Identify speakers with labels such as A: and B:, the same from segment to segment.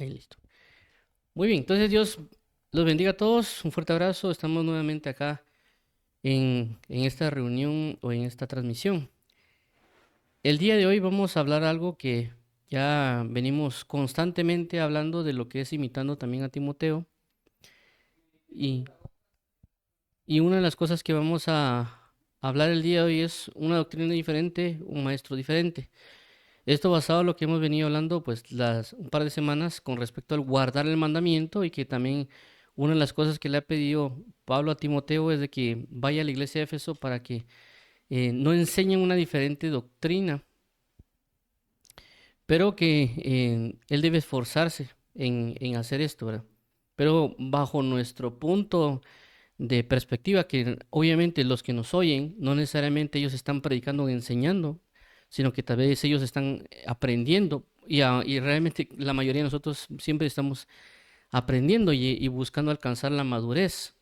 A: Ahí listo. Muy bien, entonces Dios los bendiga a todos. Un fuerte abrazo. Estamos nuevamente acá en esta reunión o en esta transmisión. El día de hoy vamos a hablar algo que ya venimos constantemente hablando de lo que es imitando también a Timoteo. Y, y una de las cosas que vamos a hablar el día de hoy es una doctrina diferente, un maestro diferente. Esto basado en lo que hemos venido hablando pues un par de semanas con respecto al guardar el mandamiento y que también una de las cosas que le ha pedido Pablo a Timoteo es de que vaya a la iglesia de Éfeso para que no enseñen una diferente doctrina, pero que él debe esforzarse en hacer esto, ¿verdad? Pero bajo nuestro punto de perspectiva, que obviamente los que nos oyen, no necesariamente ellos están predicando o enseñando, sino que tal vez ellos están aprendiendo y realmente la mayoría de nosotros siempre estamos aprendiendo y buscando alcanzar la madurez.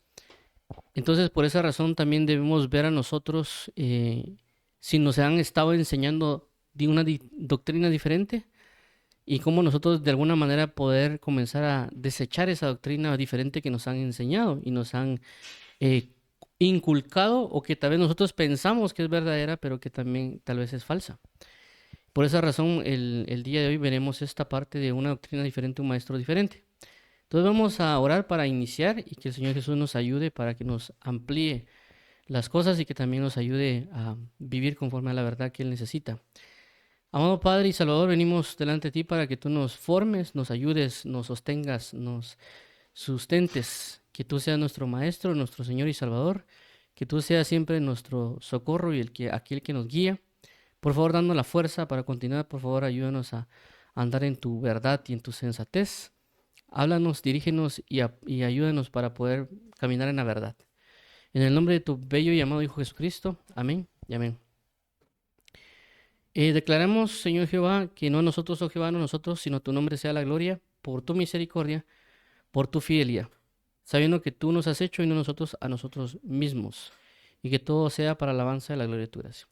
A: Entonces, por esa razón también debemos ver a nosotros si nos han estado enseñando de una doctrina diferente y cómo nosotros de alguna manera poder comenzar a desechar esa doctrina diferente que nos han enseñado y nos han eh, inculcado o que tal vez nosotros pensamos que es verdadera, pero que también tal vez es falsa. Por esa razón, el día de hoy veremos esta parte de una doctrina diferente, un maestro diferente. Entonces vamos a orar para iniciar y que el Señor Jesús nos ayude para que nos amplíe las cosas y que también nos ayude a vivir conforme a la verdad que Él necesita. Amado Padre y Salvador, venimos delante de ti para que tú nos formes, nos ayudes, nos sostengas, nos sustentes, que tú seas nuestro Maestro, nuestro Señor y Salvador, que tú seas siempre nuestro socorro y aquel que nos guía. Por favor, dando la fuerza para continuar, por favor, ayúdanos a andar en tu verdad y en tu sensatez. Háblanos, dirígenos y ayúdanos para poder caminar en la verdad. En el nombre de tu bello y amado Hijo Jesucristo, amén y amén. Declaramos, Señor Jehová, que no nosotros, oh Jehová, no nosotros, sino tu nombre sea la gloria, por tu misericordia, por tu fidelidad, sabiendo que tú nos has hecho y no nosotros a nosotros mismos, y que todo sea para alabanza de la gloria de tu gracia.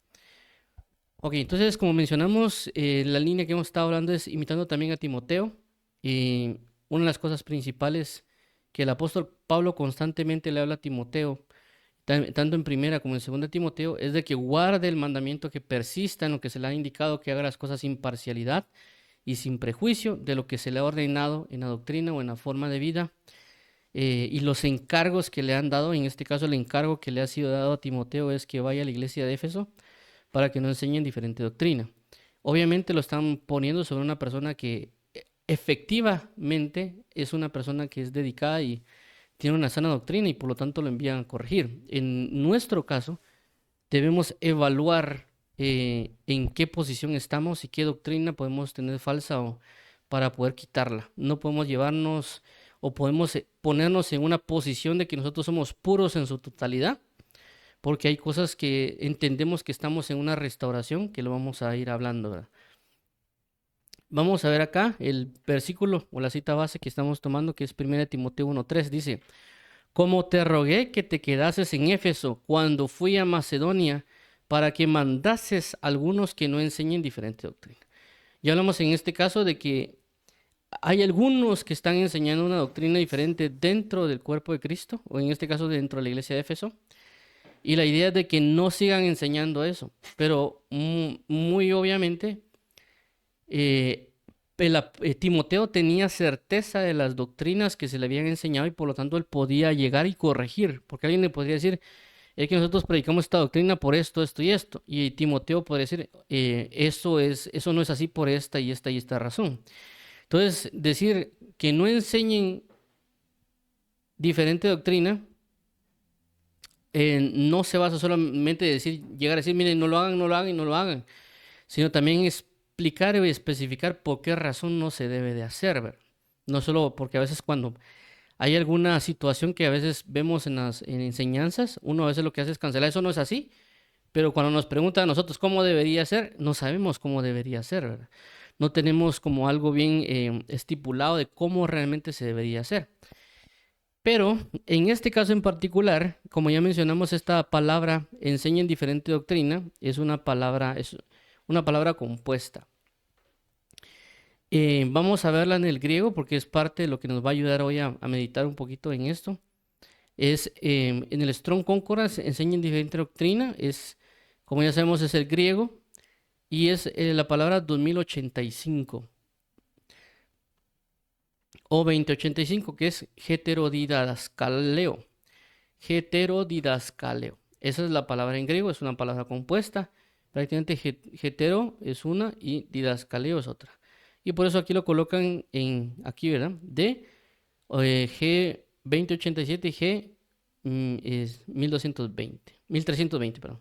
A: Ok, entonces, como mencionamos, la línea que hemos estado hablando es imitando también a Timoteo, y una de las cosas principales que el apóstol Pablo constantemente le habla a Timoteo, tanto en primera como en segunda Timoteo, es de que guarde el mandamiento, que persista en lo que se le ha indicado, que haga las cosas sin parcialidad y sin prejuicio de lo que se le ha ordenado en la doctrina o en la forma de vida, y los encargos que le han dado. En este caso el encargo que le ha sido dado a Timoteo es que vaya a la iglesia de Éfeso para que no enseñen diferente doctrina. Obviamente lo están poniendo sobre una persona que efectivamente es una persona que es dedicada y tiene una sana doctrina y por lo tanto lo envían a corregir. En nuestro caso, debemos evaluar en qué posición estamos y qué doctrina podemos tener falsa o para poder quitarla. No podemos llevarnos o podemos ponernos en una posición de que nosotros somos puros en su totalidad, porque hay cosas que entendemos que estamos en una restauración, que lo vamos a ir hablando, ¿verdad? Vamos a ver acá el versículo o la cita base que estamos tomando, que es 1 Timoteo 1:3, dice: como te rogué que te quedases en Éfeso cuando fui a Macedonia, para que mandases algunos que no enseñen diferente doctrina. Ya hablamos en este caso de que hay algunos que están enseñando una doctrina diferente dentro del cuerpo de Cristo, o en este caso dentro de la iglesia de Éfeso, y la idea es de que no sigan enseñando eso, pero muy obviamente eh, Timoteo tenía certeza de las doctrinas que se le habían enseñado y por lo tanto él podía llegar y corregir, porque alguien le podría decir, es que nosotros predicamos esta doctrina por esto, esto y esto, y Timoteo podría decir, eso no es así por esta y esta razón. Entonces, decir que no enseñen diferente doctrina no se basa solamente en decir, llegar a decir, miren, no lo hagan, no lo hagan y no lo hagan, sino también explicar y especificar por qué razón no se debe de hacer, ¿verdad? No solo porque a veces cuando hay alguna situación que a veces vemos en enseñanzas, uno a veces lo que hace es cancelar, eso no es así, pero cuando nos preguntan a nosotros cómo debería ser, no sabemos cómo debería ser, ¿verdad? No tenemos como algo bien estipulado de cómo realmente se debería hacer. Pero en este caso en particular, como ya mencionamos, esta palabra enseña en diferente doctrina, es una palabra compuesta. Vamos a verla en el griego porque es parte de lo que nos va a ayudar hoy a meditar un poquito en esto. Es en el Strong Concordance enseñan diferente doctrina. Es, como ya sabemos, es el griego y es la palabra 2085 o 2085, que es heterodidascaleo. Heterodidascaleo. Esa es la palabra en griego, es una palabra compuesta. Prácticamente hetero es una y didascaleo es otra. Y por eso aquí lo colocan en aquí, ¿verdad? De G2087 y G es 1220, 1320, perdón.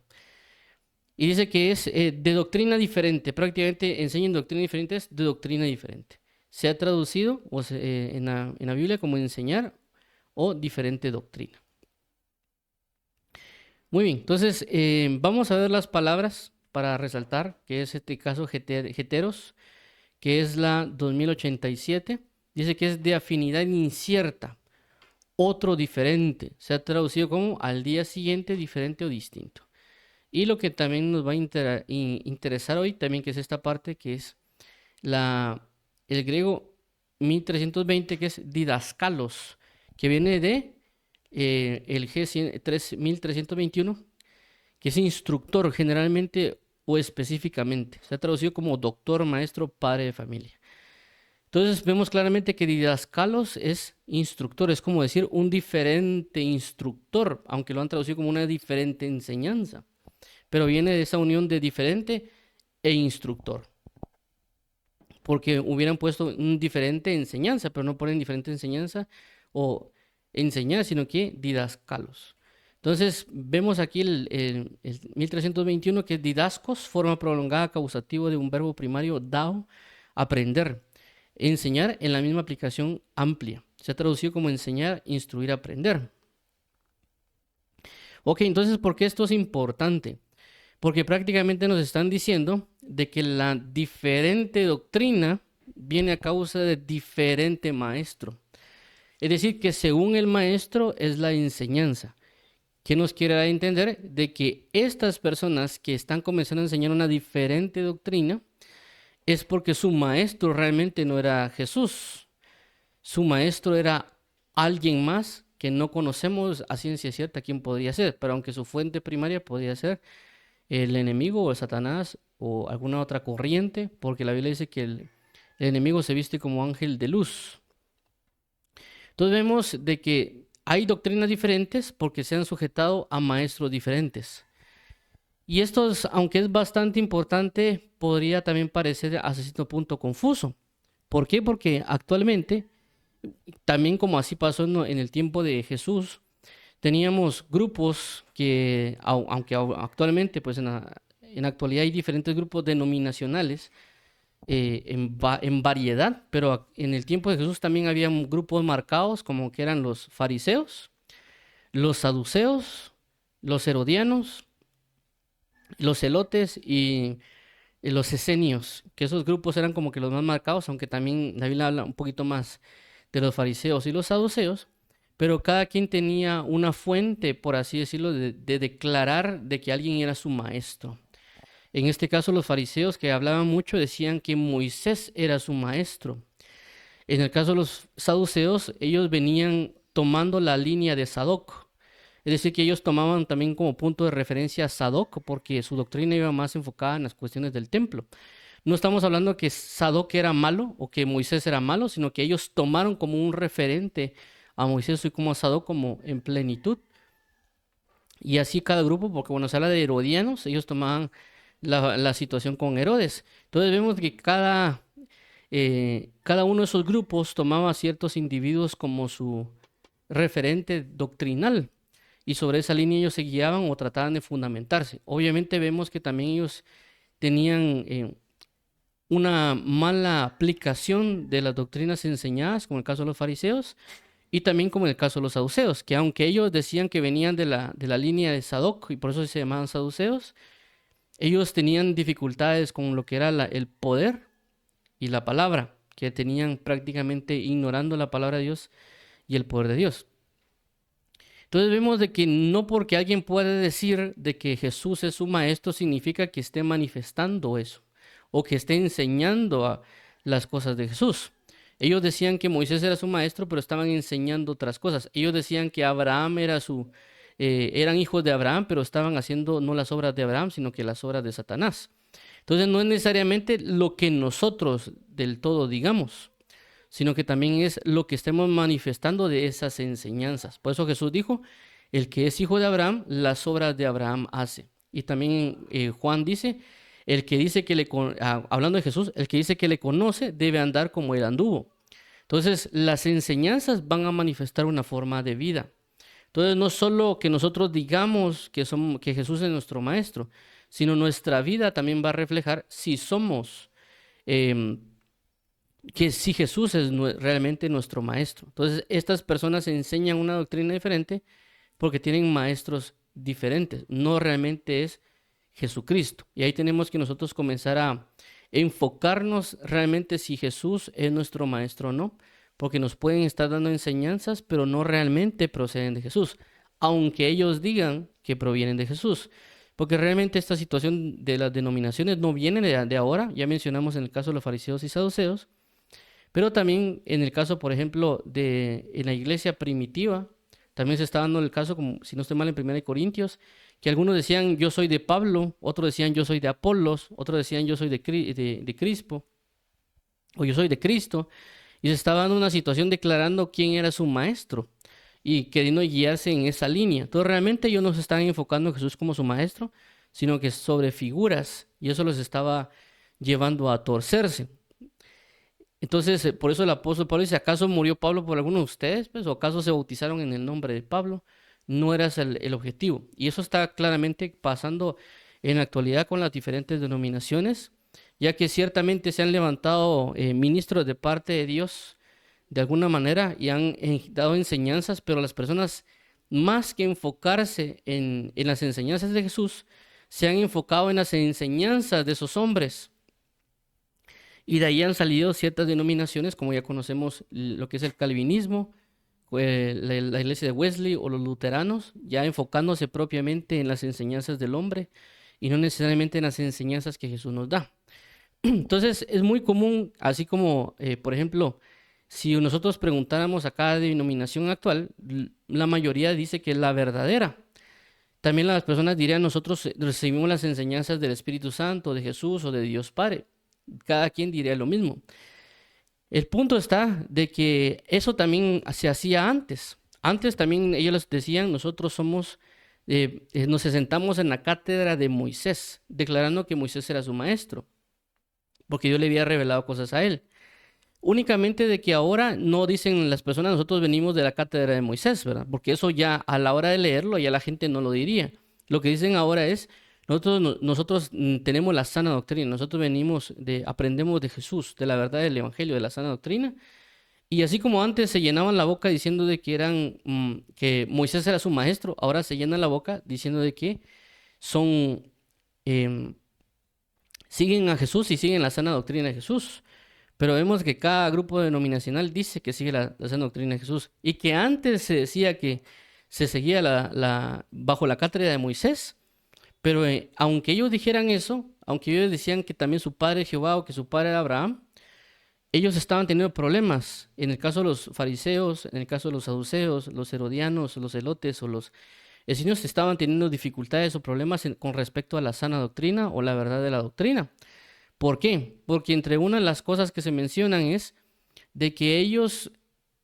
A: Y dice que es de doctrina diferente, prácticamente enseñan doctrinas diferentes de doctrina diferente. Se ha traducido en la Biblia como enseñar o diferente doctrina. Muy bien, entonces vamos a ver las palabras para resaltar, que es este caso heteros, que es la 2087. Dice que es de afinidad incierta, otro diferente. Se ha traducido como al día siguiente, diferente o distinto. Y lo que también nos va a interesar hoy, también que es esta parte, que es el griego 1320, que es didascalos, que viene de el G 1321, que es instructor generalmente o específicamente. Se ha traducido como doctor, maestro, padre de familia. Entonces vemos claramente que didascalos es instructor, es como decir un diferente instructor, aunque lo han traducido como una diferente enseñanza, pero viene de esa unión de diferente e instructor, porque hubieran puesto un diferente enseñanza, pero no ponen diferente enseñanza o enseñar, sino que didascalos. Entonces vemos aquí el 1321, que es didascos, forma prolongada causativo de un verbo primario dao, aprender. Enseñar en la misma aplicación amplia. Se ha traducido como enseñar, instruir, aprender. Ok, entonces, ¿por qué esto es importante? Porque prácticamente nos están diciendo de que la diferente doctrina viene a causa de diferente maestro. Es decir, que según el maestro es la enseñanza. ¿Qué nos quiere dar a entender? De que estas personas que están comenzando a enseñar una diferente doctrina es porque su maestro realmente no era Jesús. Su maestro era alguien más que no conocemos a ciencia cierta quién podría ser, pero aunque su fuente primaria podría ser el enemigo o el Satanás o alguna otra corriente, porque la Biblia dice que el enemigo se viste como ángel de luz. Entonces vemos de que hay doctrinas diferentes porque se han sujetado a maestros diferentes. Y esto, aunque es bastante importante, podría también parecer hasta cierto punto confuso. ¿Por qué? Porque actualmente, también como así pasó en el tiempo de Jesús, teníamos grupos que, aunque actualmente, pues en la actualidad hay diferentes grupos denominacionales en variedad, pero en el tiempo de Jesús también había grupos marcados como que eran los fariseos, los saduceos, los herodianos, los celotes y los esenios, que esos grupos eran como que los más marcados, aunque también la Biblia habla un poquito más de los fariseos y los saduceos, pero cada quien tenía una fuente, por así decirlo, de declarar de que alguien era su maestro. En este caso, los fariseos que hablaban mucho decían que Moisés era su maestro. En el caso de los saduceos, ellos venían tomando la línea de Sadoc. Es decir, que ellos tomaban también como punto de referencia a Sadoc porque su doctrina iba más enfocada en las cuestiones del templo. No estamos hablando que Sadoc era malo o que Moisés era malo, sino que ellos tomaron como un referente a Moisés y como a Sadoc como en plenitud. Y así cada grupo, porque cuando se habla de herodianos, ellos tomaban la situación con Herodes. Entonces vemos que cada uno de esos grupos tomaba a ciertos individuos como su referente doctrinal y sobre esa línea ellos se guiaban o trataban de fundamentarse. Obviamente vemos que también ellos tenían una mala aplicación de las doctrinas enseñadas, como el caso de los fariseos, y también como en el caso de los saduceos, que aunque ellos decían que venían de la línea de Sadoc y por eso se llamaban saduceos, ellos tenían dificultades con lo que era el poder y la palabra, que tenían prácticamente ignorando la palabra de Dios y el poder de Dios. Entonces vemos de que no porque alguien puede decir de que Jesús es su maestro significa que esté manifestando eso o que esté enseñando las cosas de Jesús. Ellos decían que Moisés era su maestro, pero estaban enseñando otras cosas. Ellos decían que Abraham eran hijos de Abraham, pero estaban haciendo no las obras de Abraham, sino que las obras de Satanás. Entonces no es necesariamente lo que nosotros del todo digamos, sino que también es lo que estemos manifestando de esas enseñanzas. Por eso Jesús dijo, el que es hijo de Abraham, las obras de Abraham hace. Y también Juan dice, el que dice hablando de Jesús, el que dice que le conoce debe andar como él anduvo. Entonces las enseñanzas van a manifestar una forma de vida. Entonces no solo que nosotros digamos que Jesús es nuestro maestro, sino nuestra vida también va a reflejar si somos, em, que si Jesús es realmente nuestro maestro. Entonces estas personas enseñan una doctrina diferente porque tienen maestros diferentes, no realmente es Jesucristo. Y ahí tenemos que nosotros comenzar a enfocarnos realmente si Jesús es nuestro maestro o no, porque nos pueden estar dando enseñanzas, pero no realmente proceden de Jesús, aunque ellos digan que provienen de Jesús. Porque realmente esta situación de las denominaciones no viene de ahora, ya mencionamos en el caso de los fariseos y saduceos, pero también en el caso, por ejemplo, en la iglesia primitiva, también se está dando el caso, como si no estoy mal, en 1 Corintios, que algunos decían yo soy de Pablo, otros decían yo soy de Apolos, otros decían yo soy de Crispo, o yo soy de Cristo, y se estaba dando una situación declarando quién era su maestro y queriendo guiarse en esa línea. Entonces realmente ellos no se estaban enfocando en Jesús como su maestro, sino que sobre figuras, y eso los estaba llevando a torcerse. Entonces, por eso el apóstol Pablo dice, ¿acaso murió Pablo por alguno de ustedes? Pues, ¿o acaso se bautizaron en el nombre de Pablo? No era ese el objetivo. Y eso está claramente pasando en la actualidad con las diferentes denominaciones, ya que ciertamente se han levantado ministros de parte de Dios de alguna manera y han dado enseñanzas, pero las personas, más que enfocarse en las enseñanzas de Jesús, se han enfocado en las enseñanzas de esos hombres. Y de ahí han salido ciertas denominaciones, como ya conocemos lo que es el calvinismo, la iglesia de Wesley o los luteranos, ya enfocándose propiamente en las enseñanzas del hombre y no necesariamente en las enseñanzas que Jesús nos da. Entonces es muy común, así como, por ejemplo, si nosotros preguntáramos a cada denominación actual, la mayoría dice que es la verdadera. También las personas dirían, nosotros recibimos las enseñanzas del Espíritu Santo, de Jesús o de Dios Padre. Cada quien diría lo mismo. El punto está de que eso también se hacía antes. Antes también ellos les decían, nosotros nos sentamos en la cátedra de Moisés, declarando que Moisés era su maestro, porque Dios le había revelado cosas a él. Únicamente de que ahora no dicen las personas, nosotros venimos de la cátedra de Moisés, ¿verdad? Porque eso ya a la hora de leerlo ya la gente no lo diría. Lo que dicen ahora es, nosotros tenemos la sana doctrina, nosotros aprendemos de Jesús, de la verdad del Evangelio, de la sana doctrina. Y así como antes se llenaban la boca diciendo de que Moisés era su maestro, ahora se llenan la boca diciendo de que em, siguen a Jesús y siguen la sana doctrina de Jesús. Pero vemos que cada grupo denominacional dice que sigue la sana doctrina de Jesús. Y que antes se decía que se seguía bajo la cátedra de Moisés. Pero aunque ellos dijeran eso, aunque ellos decían que también su padre es Jehová o que su padre era Abraham, ellos estaban teniendo problemas. En el caso de los fariseos, en el caso de los saduceos, los herodianos, los celotes o los esenios estaban teniendo dificultades o problemas con respecto a la sana doctrina o la verdad de la doctrina. ¿Por qué? Porque entre una de las cosas que se mencionan es de que ellos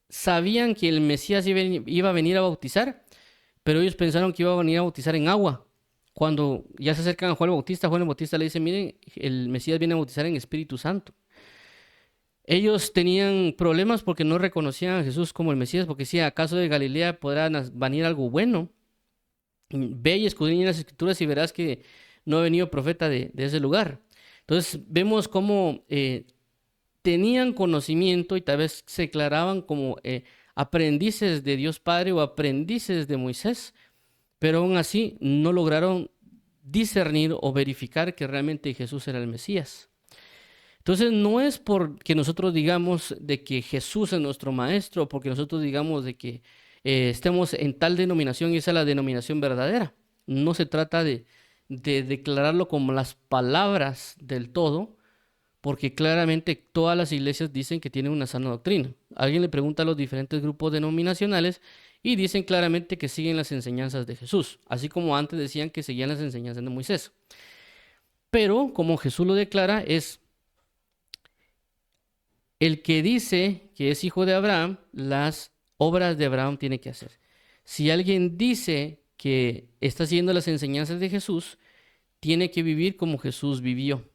A: sabían que el Mesías iba a venir a bautizar, pero ellos pensaron que iba a venir a bautizar en agua. Cuando ya se acercan a Juan el Bautista le dice, miren, el Mesías viene a bautizar en Espíritu Santo. Ellos tenían problemas porque no reconocían a Jesús como el Mesías, porque si acaso de Galilea podrá venir algo bueno. Ve y escudriña las Escrituras y verás que no ha venido profeta de ese lugar. Entonces vemos cómo tenían conocimiento y tal vez se declaraban como aprendices de Dios Padre o aprendices de Moisés, pero aún así no lograron discernir o verificar que realmente Jesús era el Mesías. Entonces no es porque nosotros digamos de que Jesús es nuestro maestro, porque nosotros digamos de que estemos en tal denominación y esa es la denominación verdadera. No se trata de declararlo como las palabras del todo, porque claramente todas las iglesias dicen que tienen una sana doctrina. Alguien le pregunta a los diferentes grupos denominacionales y dicen claramente que siguen las enseñanzas de Jesús, así como antes decían que seguían las enseñanzas de Moisés. Pero como Jesús lo declara, es el que dice que es hijo de Abraham, las obras de Abraham tiene que hacer. Si alguien dice que está siguiendo las enseñanzas de Jesús, tiene que vivir como Jesús vivió.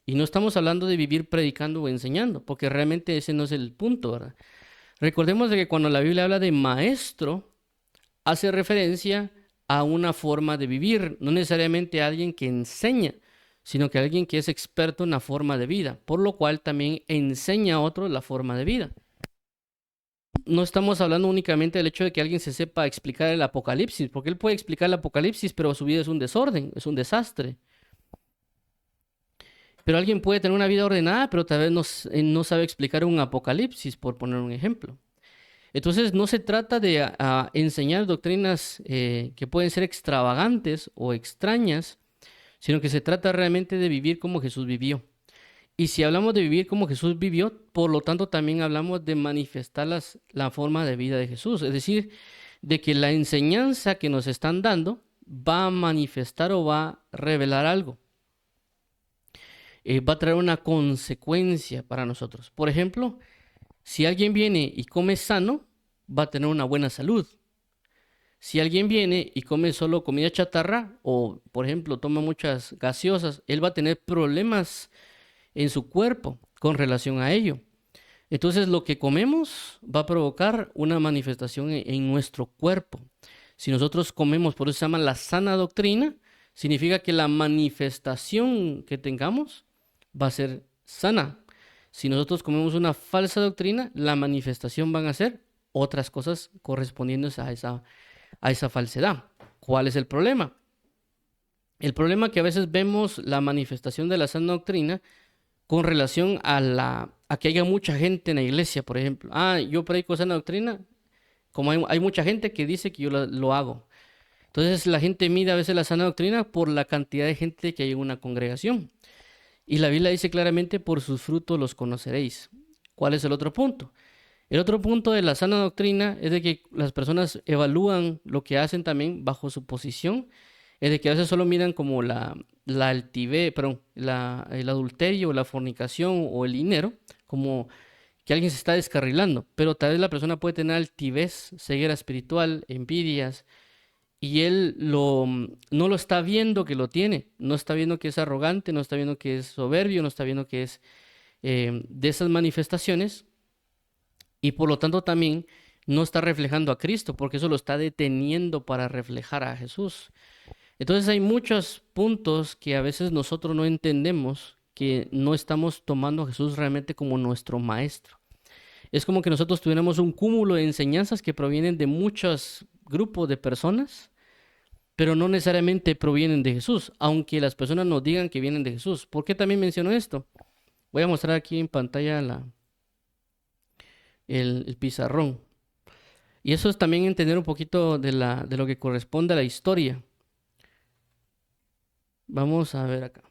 A: Y no estamos hablando de vivir predicando o enseñando, porque realmente ese no es el punto, ¿verdad? Recordemos de que cuando la Biblia habla de maestro, hace referencia a una forma de vivir, no necesariamente a alguien que enseña, sino que a alguien que es experto en la forma de vida, por lo cual también enseña a otros la forma de vida. No estamos hablando únicamente del hecho de que alguien se sepa explicar el Apocalipsis, porque él puede explicar el Apocalipsis, pero su vida es un desorden, es un desastre. Pero alguien puede tener una vida ordenada, pero tal vez no sabe explicar un Apocalipsis, por poner un ejemplo. Entonces no se trata de enseñar doctrinas que pueden ser extravagantes o extrañas, sino que se trata realmente de vivir como Jesús vivió. Y si hablamos de vivir como Jesús vivió, por lo tanto también hablamos de manifestar la forma de vida de Jesús. Es decir, de que la enseñanza que nos están dando va a manifestar o va a revelar algo. Va a traer una consecuencia para nosotros. Por ejemplo, si alguien viene y come sano, va a tener una buena salud. Si alguien viene y come solo comida chatarra o, por ejemplo, toma muchas gaseosas, él va a tener problemas en su cuerpo con relación a ello. Entonces, lo que comemos va a provocar una manifestación en nuestro cuerpo. Si nosotros comemos, por eso se llama la sana doctrina, significa que la manifestación que tengamos va a ser sana. Si nosotros comemos una falsa doctrina, la manifestación van a ser otras cosas correspondientes a esa falsedad. ¿Cuál es el problema? El problema es que a veces vemos la manifestación de la sana doctrina con relación a que haya mucha gente en la iglesia, por ejemplo. Yo predico sana doctrina, como hay mucha gente que dice que yo lo hago. Entonces la gente mide a veces la sana doctrina por la cantidad de gente que hay en una congregación. Y la Biblia dice claramente, por sus frutos los conoceréis. ¿Cuál es el otro punto? El otro punto de la sana doctrina es de que las personas evalúan lo que hacen también bajo su posición. Es de que a veces solo miran como la altivez, perdón, el adulterio, la fornicación o el dinero, como que alguien se está descarrilando. Pero tal vez la persona puede tener altivez, ceguera espiritual, envidias, y él no lo está viendo que lo tiene, no está viendo que es arrogante, no está viendo que es soberbio, no está viendo que es de esas manifestaciones, y por lo tanto también no está reflejando a Cristo, porque eso lo está deteniendo para reflejar a Jesús. Entonces hay muchos puntos que a veces nosotros no entendemos, que no estamos tomando a Jesús realmente como nuestro maestro. Es como que nosotros tuviéramos un cúmulo de enseñanzas que provienen de muchos grupos de personas, pero no necesariamente provienen de Jesús, aunque las personas nos digan que vienen de Jesús. ¿Por qué también menciono esto? Voy a mostrar aquí en pantalla el pizarrón. Y eso es también entender un poquito de lo que corresponde a la historia. Vamos a ver acá.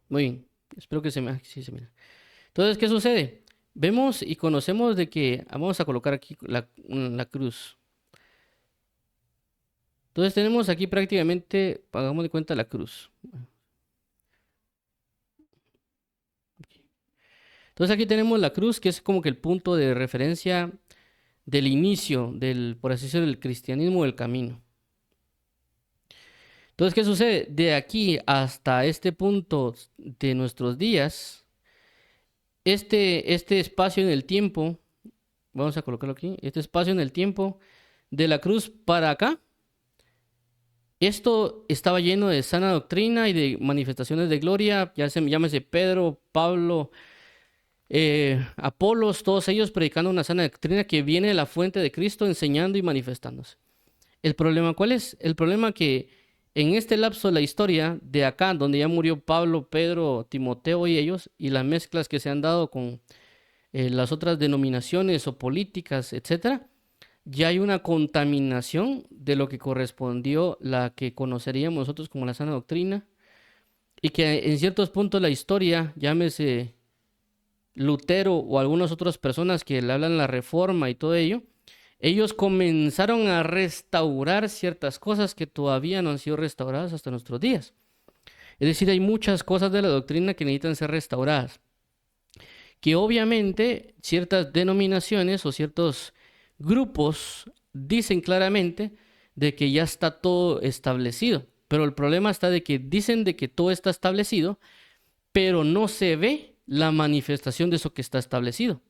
A: Muy bien, espero que sí, se mira. Entonces, ¿qué sucede? Vemos y conocemos de que, vamos a colocar aquí la cruz. Entonces tenemos aquí prácticamente, hagamos de cuenta la cruz. Entonces aquí tenemos la cruz, que es como que el punto de referencia del inicio por así decirlo, del cristianismo, del camino. Entonces, ¿qué sucede? De aquí hasta este punto de nuestros días, este espacio en el tiempo, vamos a colocarlo aquí, este espacio en el tiempo de la cruz para acá, esto estaba lleno de sana doctrina y de manifestaciones de gloria, llámese Pedro, Pablo, Apolos, todos ellos predicando una sana doctrina que viene de la fuente de Cristo, enseñando y manifestándose. ¿El problema cuál es? El problema que en este lapso de la historia, de acá, donde ya murió Pablo, Pedro, Timoteo y ellos, y las mezclas que se han dado con las otras denominaciones o políticas, etcétera, ya hay una contaminación de lo que correspondió la que conoceríamos nosotros como la sana doctrina, y que en ciertos puntos la historia, llámese Lutero o algunas otras personas que le hablan la reforma y todo ello, ellos comenzaron a restaurar ciertas cosas que todavía no han sido restauradas hasta nuestros días. Es decir, hay muchas cosas de la doctrina que necesitan ser restauradas, que obviamente ciertas denominaciones o ciertos grupos dicen claramente de que ya está todo establecido, pero el problema está de que dicen de que todo está establecido, pero no se ve la manifestación de eso que está establecido.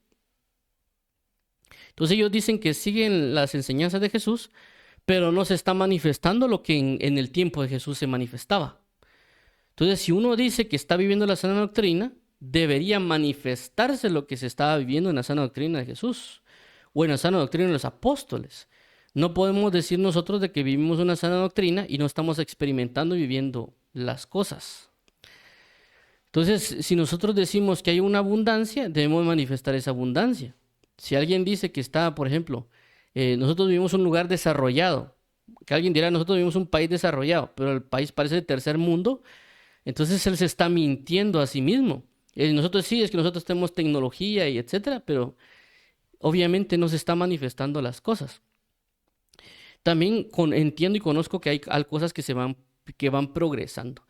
A: Entonces ellos dicen que siguen las enseñanzas de Jesús, pero no se está manifestando lo que en el tiempo de Jesús se manifestaba. Entonces, si uno dice que está viviendo la sana doctrina, debería manifestarse lo que se estaba viviendo en la sana doctrina de Jesús o en la sana doctrina de los apóstoles. No podemos decir nosotros de que vivimos una sana doctrina y no estamos experimentando y viviendo las cosas. Entonces, si nosotros decimos que hay una abundancia, debemos manifestar esa abundancia. Si alguien dice que está, por ejemplo, nosotros vivimos un lugar desarrollado, que alguien dirá, nosotros vivimos un país desarrollado, pero el país parece de tercer mundo, entonces él se está mintiendo a sí mismo. Nosotros sí, es que nosotros tenemos tecnología y etcétera, pero obviamente no se está manifestando las cosas. También entiendo y conozco que hay cosas que van progresando,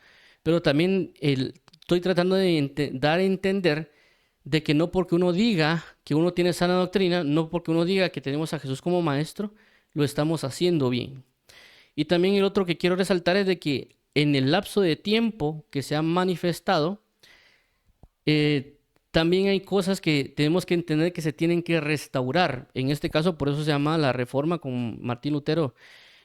A: pero también estoy tratando de dar a entender de que no porque uno diga que uno tiene sana doctrina, no porque uno diga que tenemos a Jesús como maestro, lo estamos haciendo bien. Y también el otro que quiero resaltar es de que en el lapso de tiempo que se han manifestado, también hay cosas que tenemos que entender que se tienen que restaurar. En este caso, por eso se llama la Reforma con Martín Lutero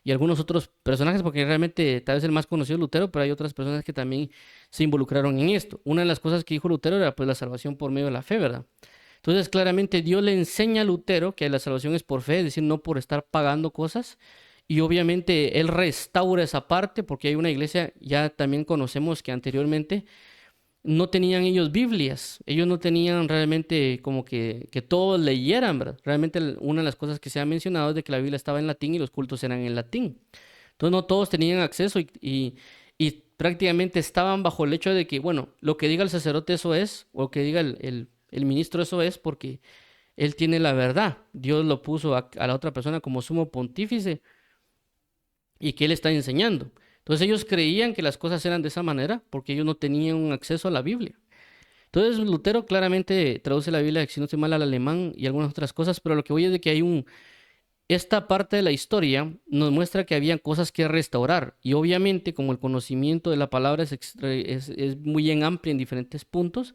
A: y algunos otros personajes, porque realmente tal vez el más conocido es Lutero, pero hay otras personas que también se involucraron en esto. Una de las cosas que dijo Lutero era pues la salvación por medio de la fe, ¿verdad? Entonces, claramente Dios le enseña a Lutero que la salvación es por fe, es decir, no por estar pagando cosas. Y obviamente él restaura esa parte porque hay una iglesia, ya también conocemos que anteriormente no tenían ellos Biblias, ellos no tenían realmente como que todos leyeran, ¿verdad? Realmente una de las cosas que se ha mencionado es de que la Biblia estaba en latín y los cultos eran en latín. Entonces no todos tenían acceso y prácticamente estaban bajo el hecho de que, bueno, lo que diga el sacerdote eso es, o que diga el ministro eso es, porque él tiene la verdad. Dios lo puso a la otra persona como sumo pontífice y que él está enseñando. Entonces ellos creían que las cosas eran de esa manera porque ellos no tenían un acceso a la Biblia. Entonces Lutero claramente traduce la Biblia, si no estoy mal, al alemán y algunas otras cosas, pero lo que voy es de que esta parte de la historia nos muestra que había cosas que restaurar y obviamente como el conocimiento de la palabra es muy en amplio en diferentes puntos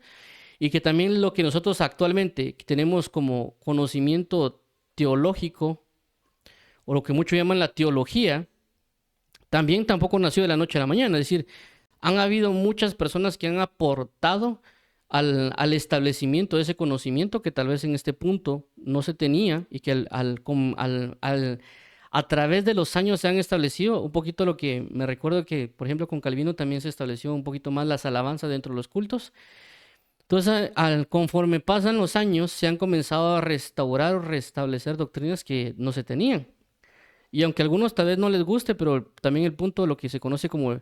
A: y que también lo que nosotros actualmente tenemos como conocimiento teológico o lo que muchos llaman la teología, también tampoco nació de la noche a la mañana, es decir, han habido muchas personas que han aportado al establecimiento de ese conocimiento que tal vez en este punto no se tenía y que a través de los años se han establecido un poquito lo que me recuerdo que, por ejemplo, con Calvino también se estableció un poquito más las alabanzas dentro de los cultos. Entonces, conforme pasan los años, se han comenzado a restaurar o restablecer doctrinas que no se tenían. Y aunque a algunos tal vez no les guste, pero también el punto de lo que se conoce como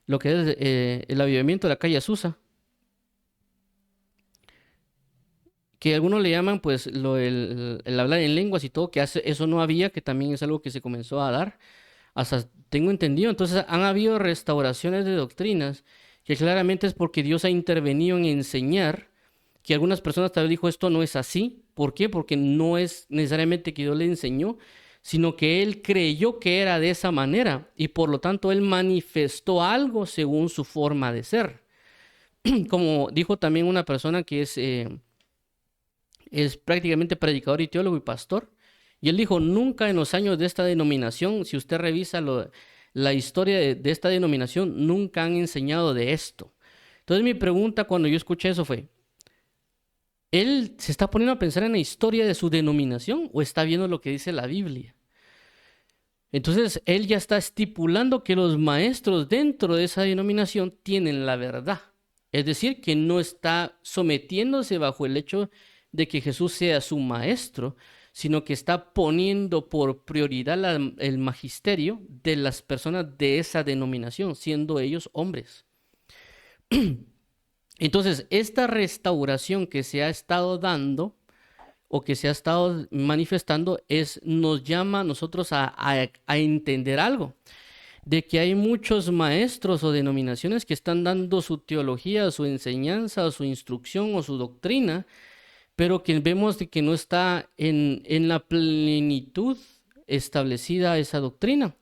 A: lo que es el avivamiento de la calle Azusa, que algunos le llaman pues el hablar en lenguas y todo, que eso no había, que también es algo que se comenzó a dar, hasta tengo entendido. Entonces han habido restauraciones de doctrinas que claramente es porque Dios ha intervenido en enseñar, que algunas personas tal vez dijo esto no es así. ¿Por qué? Porque no es necesariamente que Dios le enseñó, sino que él creyó que era de esa manera y por lo tanto él manifestó algo según su forma de ser. Como dijo también una persona que es prácticamente predicador y teólogo y pastor, y él dijo, nunca en los años de esta denominación, si usted revisa la historia de esta denominación, nunca han enseñado de esto. Entonces mi pregunta cuando yo escuché eso fue, ¿él se está poniendo a pensar en la historia de su denominación o está viendo lo que dice la Biblia? Entonces, él ya está estipulando que los maestros dentro de esa denominación tienen la verdad. Es decir, que no está sometiéndose bajo el hecho de que Jesús sea su maestro, sino que está poniendo por prioridad el magisterio de las personas de esa denominación, siendo ellos hombres. Entonces, esta restauración que se ha estado dando o que se ha estado manifestando nos llama a nosotros a entender algo, de que hay muchos maestros o denominaciones que están dando su teología, su enseñanza, o su instrucción o su doctrina, pero que vemos de que no está en la plenitud establecida esa doctrina,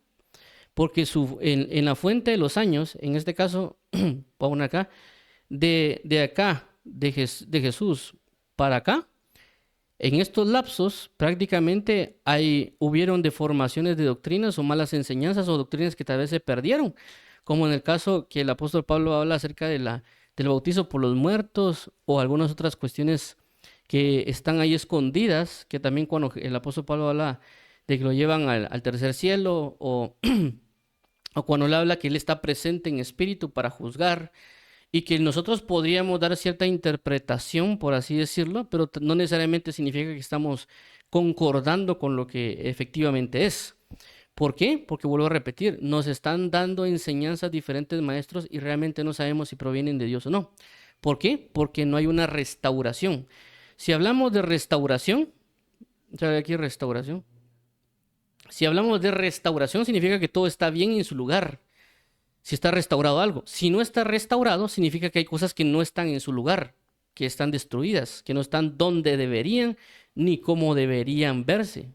A: porque en la fuente de los años, en este caso, pon acá, de acá, de Jesús para acá, en estos lapsos prácticamente hubieron deformaciones de doctrinas o malas enseñanzas o doctrinas que tal vez se perdieron, como en el caso que el apóstol Pablo habla acerca del bautizo por los muertos o algunas otras cuestiones que están ahí escondidas, que también cuando el apóstol Pablo habla de que lo llevan al tercer cielo o cuando él habla que él está presente en espíritu para juzgar y que nosotros podríamos dar cierta interpretación, por así decirlo, pero no necesariamente significa que estamos concordando con lo que efectivamente es. ¿Por qué? Porque vuelvo a repetir, nos están dando enseñanzas diferentes maestros y realmente no sabemos si provienen de Dios o no. ¿Por qué? Porque no hay una restauración. Si hablamos de restauración, ¿sabe aquí restauración? Si hablamos de restauración, significa que todo está bien en su lugar. Si está restaurado algo. Si no está restaurado, significa que hay cosas que no están en su lugar, que están destruidas, que no están donde deberían ni cómo deberían verse.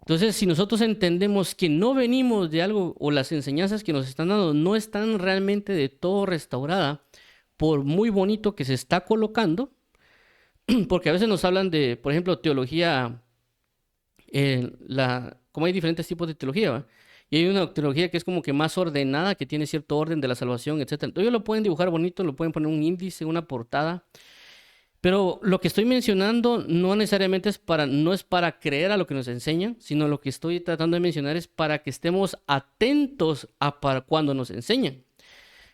A: Entonces, si nosotros entendemos que no venimos de algo o las enseñanzas que nos están dando no están realmente de todo restaurada, por muy bonito que se está colocando, porque a veces nos hablan de, por ejemplo, teología, como hay diferentes tipos de teología, ¿va? Y hay una teología que es como que más ordenada, que tiene cierto orden de la salvación, etcétera. Entonces ellos lo pueden dibujar bonito, lo pueden poner un índice, una portada. Pero lo que estoy mencionando no necesariamente no es para creer a lo que nos enseñan, sino lo que estoy tratando de mencionar es para que estemos atentos para cuando nos enseñan.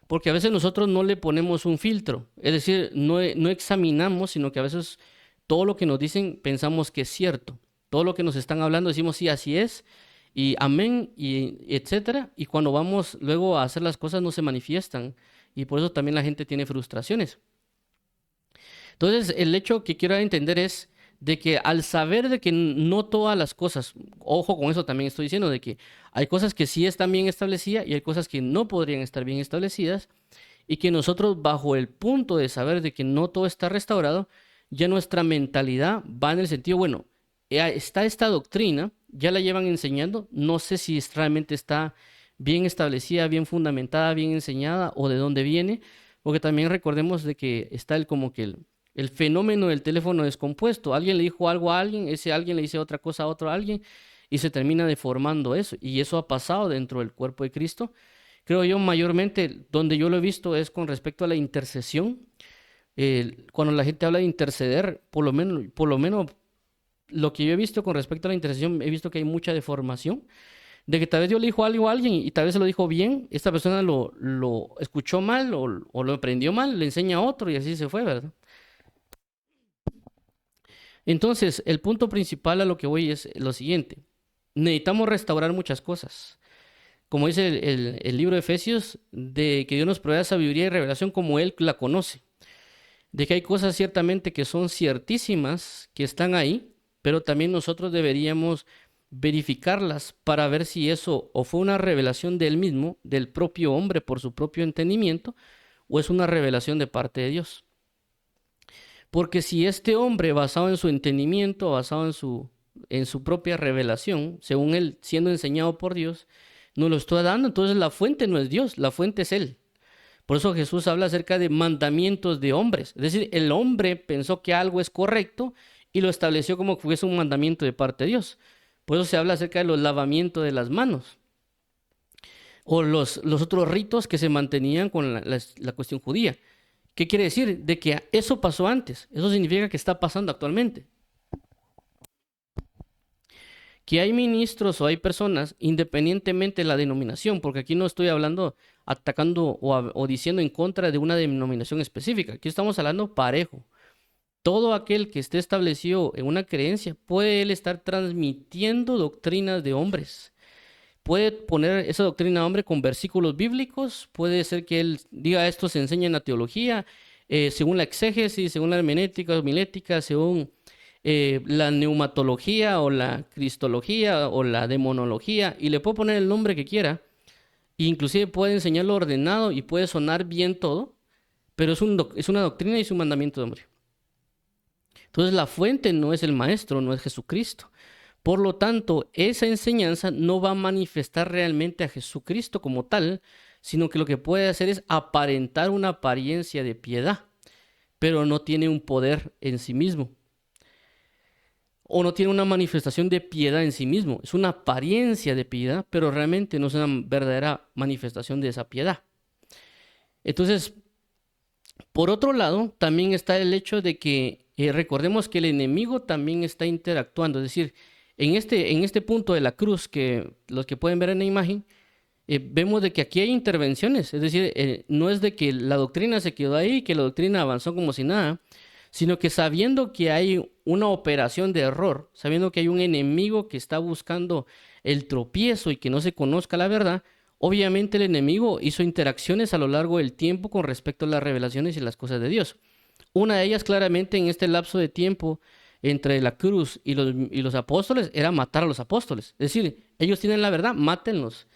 A: Porque a veces nosotros no le ponemos un filtro, es decir, no examinamos, sino que a veces todo lo que nos dicen pensamos que es cierto. Todo lo que nos están hablando decimos sí, así es, y amén, y etcétera. Y cuando vamos luego a hacer las cosas no se manifiestan. Y por eso también la gente tiene frustraciones. Entonces, el hecho que quiero entender es de que al saber de que no todas las cosas, ojo con eso también estoy diciendo, de que hay cosas que sí están bien establecidas y hay cosas que no podrían estar bien establecidas, y que nosotros bajo el punto de saber de que no todo está restaurado, ya nuestra mentalidad va en el sentido, bueno, está esta doctrina, ya la llevan enseñando, no sé si realmente está bien establecida, bien fundamentada, bien enseñada o de dónde viene, porque también recordemos de que está como que el fenómeno del teléfono descompuesto. Alguien le dijo algo a alguien, ese alguien le dice otra cosa a otro alguien y se termina deformando eso. Y eso ha pasado dentro del cuerpo de Cristo. Creo yo mayormente donde yo lo he visto es con respecto a la intercesión. Cuando la gente habla de interceder, por lo menos lo que yo he visto con respecto a la intercesión, he visto que hay mucha deformación. De que tal vez Dios le dijo algo a alguien y tal vez se lo dijo bien, esta persona lo escuchó mal o lo aprendió mal, le enseña a otro y así se fue, ¿verdad? Entonces, el punto principal a lo que voy es lo siguiente. Necesitamos restaurar muchas cosas. Como dice el libro de Efesios, de que Dios nos provea sabiduría y revelación como Él la conoce. De que hay cosas ciertamente que son ciertísimas, que están ahí, pero también nosotros deberíamos verificarlas para ver si eso o fue una revelación de Él mismo, del propio hombre por su propio entendimiento, o es una revelación de parte de Dios. Porque si este hombre, basado en su entendimiento, basado en su propia revelación, según él siendo enseñado por Dios, nos lo está dando, entonces la fuente no es Dios, la fuente es Él. Por eso Jesús habla acerca de mandamientos de hombres. Es decir, el hombre pensó que algo es correcto y lo estableció como que fuese un mandamiento de parte de Dios. Por eso se habla acerca de los lavamientos de las manos o los otros ritos que se mantenían con la cuestión judía. ¿Qué quiere decir? De que eso pasó antes. Eso significa que está pasando actualmente. Que hay ministros o hay personas, independientemente de la denominación, porque aquí no estoy hablando, atacando o diciendo en contra de una denominación específica. Aquí estamos hablando parejo. Todo aquel que esté establecido en una creencia puede él estar transmitiendo doctrinas de hombres. puede poner esa doctrina a hombre con versículos bíblicos, puede ser que él diga esto se enseña en la teología, según la exégesis, según la hermenéutica, homilética, según la neumatología o la cristología o la demonología, y le puedo poner el nombre que quiera, e inclusive puede enseñarlo ordenado y puede sonar bien todo, pero es una doctrina y es un mandamiento de hombre. Entonces la fuente no es el maestro, no es Jesucristo. Por lo tanto, esa enseñanza no va a manifestar realmente a Jesucristo como tal, sino que lo que puede hacer es aparentar una apariencia de piedad, pero no tiene un poder en sí mismo, o no tiene una manifestación de piedad en sí mismo. Es una apariencia de piedad, pero realmente no es una verdadera manifestación de esa piedad. Entonces, por otro lado, también está el hecho de que recordemos que el enemigo también está interactuando, es decir, en este punto de la cruz, que los que pueden ver en la imagen, vemos de que aquí hay intervenciones, es decir, no es de que la doctrina se quedó ahí, que la doctrina avanzó como si nada, sino que sabiendo que hay una operación de error, sabiendo que hay un enemigo que está buscando el tropiezo y que no se conozca la verdad, obviamente el enemigo hizo interacciones a lo largo del tiempo con respecto a las revelaciones y las cosas de Dios. Una de ellas claramente en este lapso de tiempo entre la cruz y los apóstoles era matar a los apóstoles. Es decir, ellos tienen la verdad, mátenlos.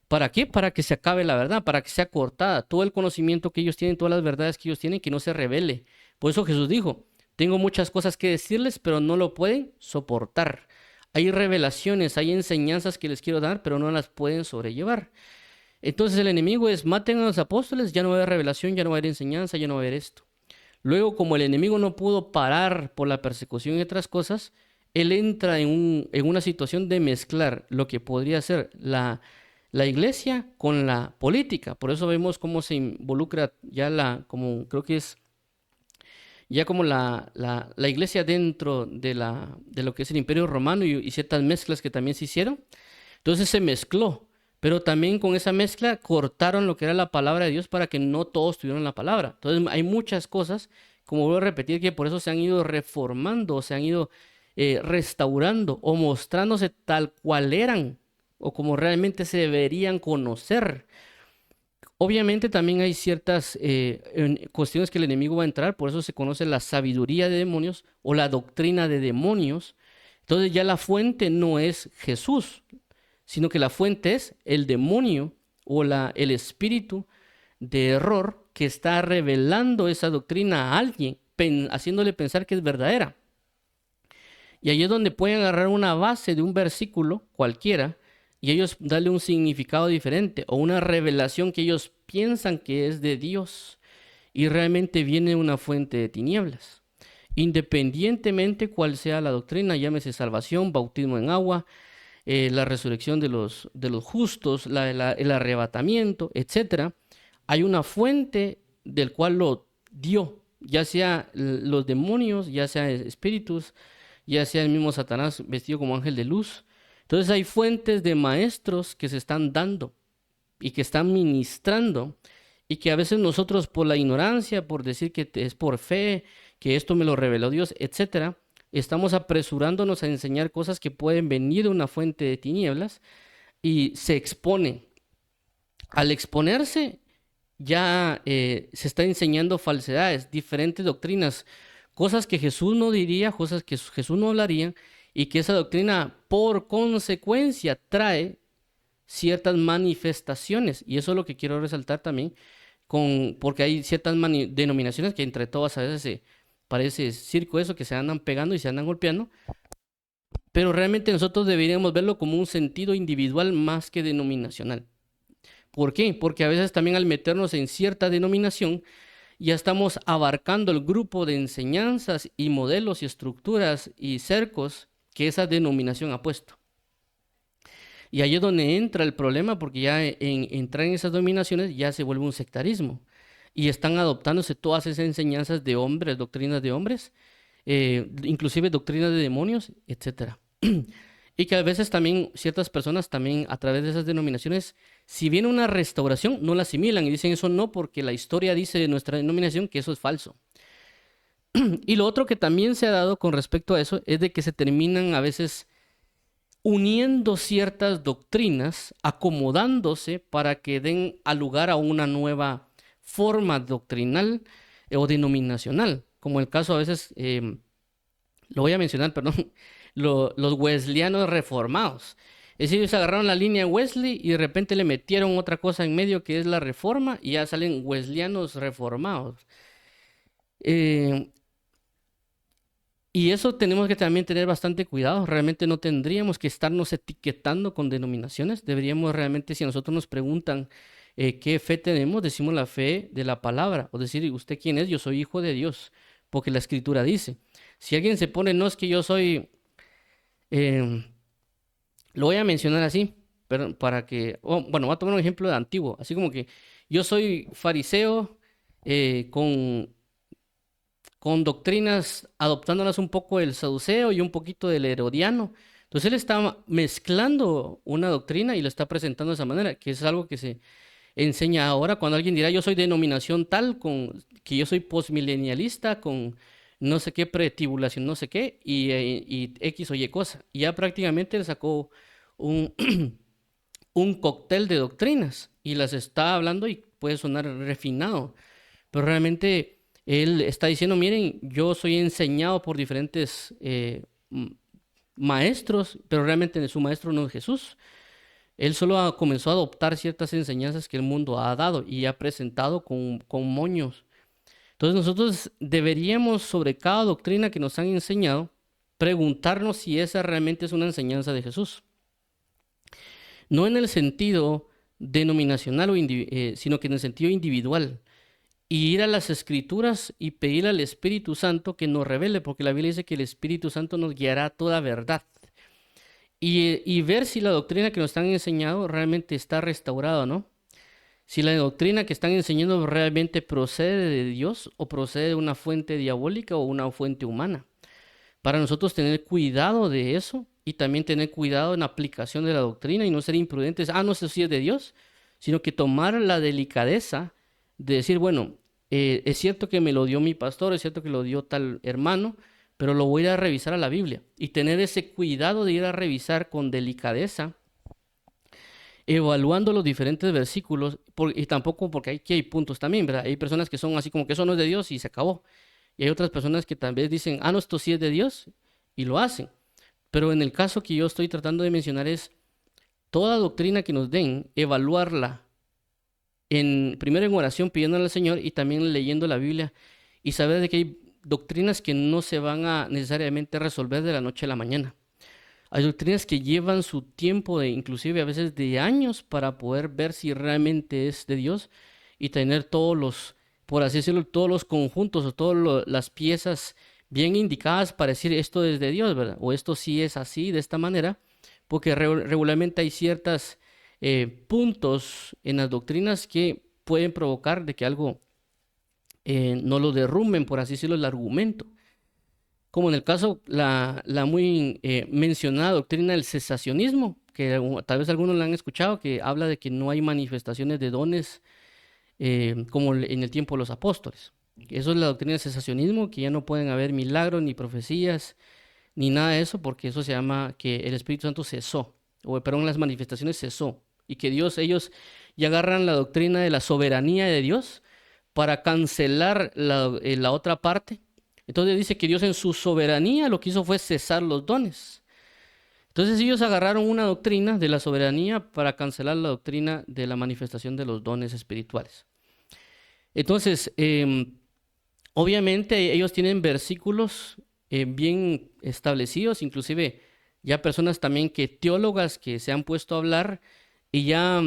A: ¿Para qué? Para que se acabe la verdad, para que sea cortada. Todo el conocimiento que ellos tienen, todas las verdades que ellos tienen, que no se revele. Por eso Jesús dijo, tengo muchas cosas que decirles, pero no lo pueden soportar. Hay revelaciones, hay enseñanzas que les quiero dar, pero no las pueden sobrellevar. Entonces el enemigo es, maten a los apóstoles, ya no va a haber revelación, ya no va a haber enseñanza, ya no va a haber esto. Luego, como el enemigo no pudo parar por la persecución y otras cosas, él entra en una situación de mezclar lo que podría ser la iglesia con la política. Por eso vemos cómo se involucra ya como creo que es ya como la iglesia dentro de lo que es el Imperio Romano y ciertas mezclas que también se hicieron. Entonces se mezcló, pero también con esa mezcla cortaron lo que era la palabra de Dios para que no todos tuvieran la palabra. Entonces hay muchas cosas, como vuelvo a repetir, que por eso se han ido reformando, se han ido restaurando o mostrándose tal cual eran o como realmente se deberían conocer. Obviamente también hay ciertas cuestiones que el enemigo va a entrar, por eso se conoce la sabiduría de demonios o la doctrina de demonios. Entonces ya la fuente no es Jesús, sino que la fuente es el demonio o el espíritu de error que está revelando esa doctrina a alguien, haciéndole pensar que es verdadera. Y ahí es donde pueden agarrar una base de un versículo cualquiera y ellos darle un significado diferente o una revelación que ellos piensan que es de Dios y realmente viene de una fuente de tinieblas. Independientemente cuál sea la doctrina, llámese salvación, bautismo en agua, la resurrección de los justos, el arrebatamiento, etcétera, hay una fuente del cual lo dio, ya sea los demonios, ya sea espíritus, ya sea el mismo Satanás vestido como ángel de luz. Entonces hay fuentes de maestros que se están dando y que están ministrando y que a veces nosotros por la ignorancia, por decir que es por fe, que esto me lo reveló Dios, etcétera, estamos apresurándonos a enseñar cosas que pueden venir de una fuente de tinieblas y se exponen. Al exponerse ya se está enseñando falsedades, diferentes doctrinas, cosas que Jesús no diría, cosas que Jesús no hablaría y que esa doctrina por consecuencia trae ciertas manifestaciones. Y eso es lo que quiero resaltar también, porque hay ciertas denominaciones que entre todas a veces parece circo eso, que se andan pegando y se andan golpeando, pero realmente nosotros deberíamos verlo como un sentido individual más que denominacional. ¿Por qué? Porque a veces también al meternos en cierta denominación, ya estamos abarcando el grupo de enseñanzas y modelos y estructuras y cercos que esa denominación ha puesto. Y ahí es donde entra el problema, porque ya entrar en esas dominaciones ya se vuelve un sectarismo. Y están adoptándose todas esas enseñanzas de hombres, doctrinas de hombres, inclusive doctrinas de demonios, etcétera. Y que a veces también ciertas personas también a través de esas denominaciones, si viene una restauración, no la asimilan y dicen eso no porque la historia dice de nuestra denominación que eso es falso. Y lo otro que también se ha dado con respecto a eso es de que se terminan a veces uniendo ciertas doctrinas, acomodándose para que den a lugar a una nueva forma doctrinal o denominacional, como el caso a veces, lo voy a mencionar, perdón, los wesleyanos reformados. Es decir, ellos agarraron la línea Wesley y de repente le metieron otra cosa en medio que es la reforma y ya salen wesleyanos reformados. Eh, y eso tenemos que también tener bastante cuidado. Realmente no tendríamos que estarnos etiquetando con denominaciones. Deberíamos realmente, si a nosotros nos preguntan qué fe tenemos, decimos la fe de la palabra. O decir, ¿usted quién es? Yo soy hijo de Dios, porque la escritura dice. Si alguien se pone, no es que yo soy, eh, lo voy a mencionar así, pero para que, bueno, voy a tomar un ejemplo de antiguo. Así como que yo soy fariseo con doctrinas, adoptándolas un poco del saduceo y un poquito del herodiano. Entonces él está mezclando una doctrina y lo está presentando de esa manera, que es algo que se enseña ahora cuando alguien dirá yo soy denominación tal, que yo soy postmilenialista, con no sé qué pretibulación, no sé qué, y X o Y cosa. Y ya prácticamente le sacó un, un cóctel de doctrinas y las está hablando y puede sonar refinado, pero realmente él está diciendo, miren, yo soy enseñado por diferentes maestros, pero realmente su maestro no es Jesús. Él solo comenzó a adoptar ciertas enseñanzas que el mundo ha dado y ha presentado con moños. Entonces nosotros deberíamos, sobre cada doctrina que nos han enseñado, preguntarnos si esa realmente es una enseñanza de Jesús. No en el sentido denominacional, sino que en el sentido individual. Y ir a las escrituras y pedir al Espíritu Santo que nos revele, porque la Biblia dice que el Espíritu Santo nos guiará a toda verdad. Y ver si la doctrina que nos están enseñando realmente está restaurada o no. Si la doctrina que están enseñando realmente procede de Dios o procede de una fuente diabólica o una fuente humana. Para nosotros tener cuidado de eso y también tener cuidado en la aplicación de la doctrina y no ser imprudentes, no, eso sí es de Dios, sino que tomar la delicadeza de decir, bueno, es cierto que me lo dio mi pastor, es cierto que lo dio tal hermano, pero lo voy a ir a revisar a la Biblia y tener ese cuidado de ir a revisar con delicadeza, evaluando los diferentes versículos, y tampoco porque aquí hay puntos también, ¿verdad? Hay personas que son así como que eso no es de Dios y se acabó. Y hay otras personas que tal vez dicen, no, esto sí es de Dios y lo hacen. Pero en el caso que yo estoy tratando de mencionar es toda doctrina que nos den, evaluarla primero en oración pidiéndole al Señor y también leyendo la Biblia y saber de que hay doctrinas que no se van a necesariamente resolver de la noche a la mañana. Hay doctrinas que llevan su tiempo, inclusive a veces de años, para poder ver si realmente es de Dios y tener todos los, por así decirlo, todos los conjuntos o todas las piezas bien indicadas para decir esto es de Dios, ¿verdad? O esto sí es así, de esta manera, porque regularmente hay ciertos puntos en las doctrinas que pueden provocar de que algo no lo derrumben, por así decirlo, el argumento. Como en el caso, la muy mencionada doctrina del cesacionismo, que tal vez algunos la han escuchado, que habla de que no hay manifestaciones de dones como en el tiempo de los apóstoles. Eso es la doctrina del cesacionismo, que ya no pueden haber milagros, ni profecías, ni nada de eso, porque eso se llama que el Espíritu Santo cesó, o perdón, las manifestaciones cesó, y que ellos ya agarran la doctrina de la soberanía de Dios para cancelar la otra parte. Entonces dice que Dios en su soberanía lo que hizo fue cesar los dones. Entonces ellos agarraron una doctrina de la soberanía para cancelar la doctrina de la manifestación de los dones espirituales. Entonces, obviamente ellos tienen versículos bien establecidos, inclusive ya personas también teólogas que se han puesto a hablar y ya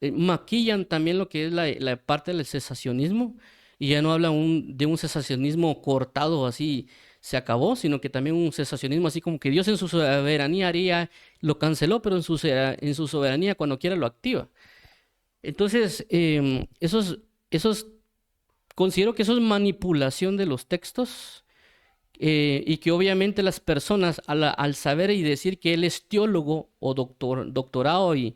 A: maquillan también lo que es la parte del cesacionismo y ya no hablan de un cesacionismo cortado así, se acabó, sino que también un cesacionismo así como que Dios en su soberanía lo canceló, pero en su soberanía cuando quiera lo activa. Entonces, considero que eso es manipulación de los textos y que obviamente las personas al saber y decir que él es teólogo o doctorado y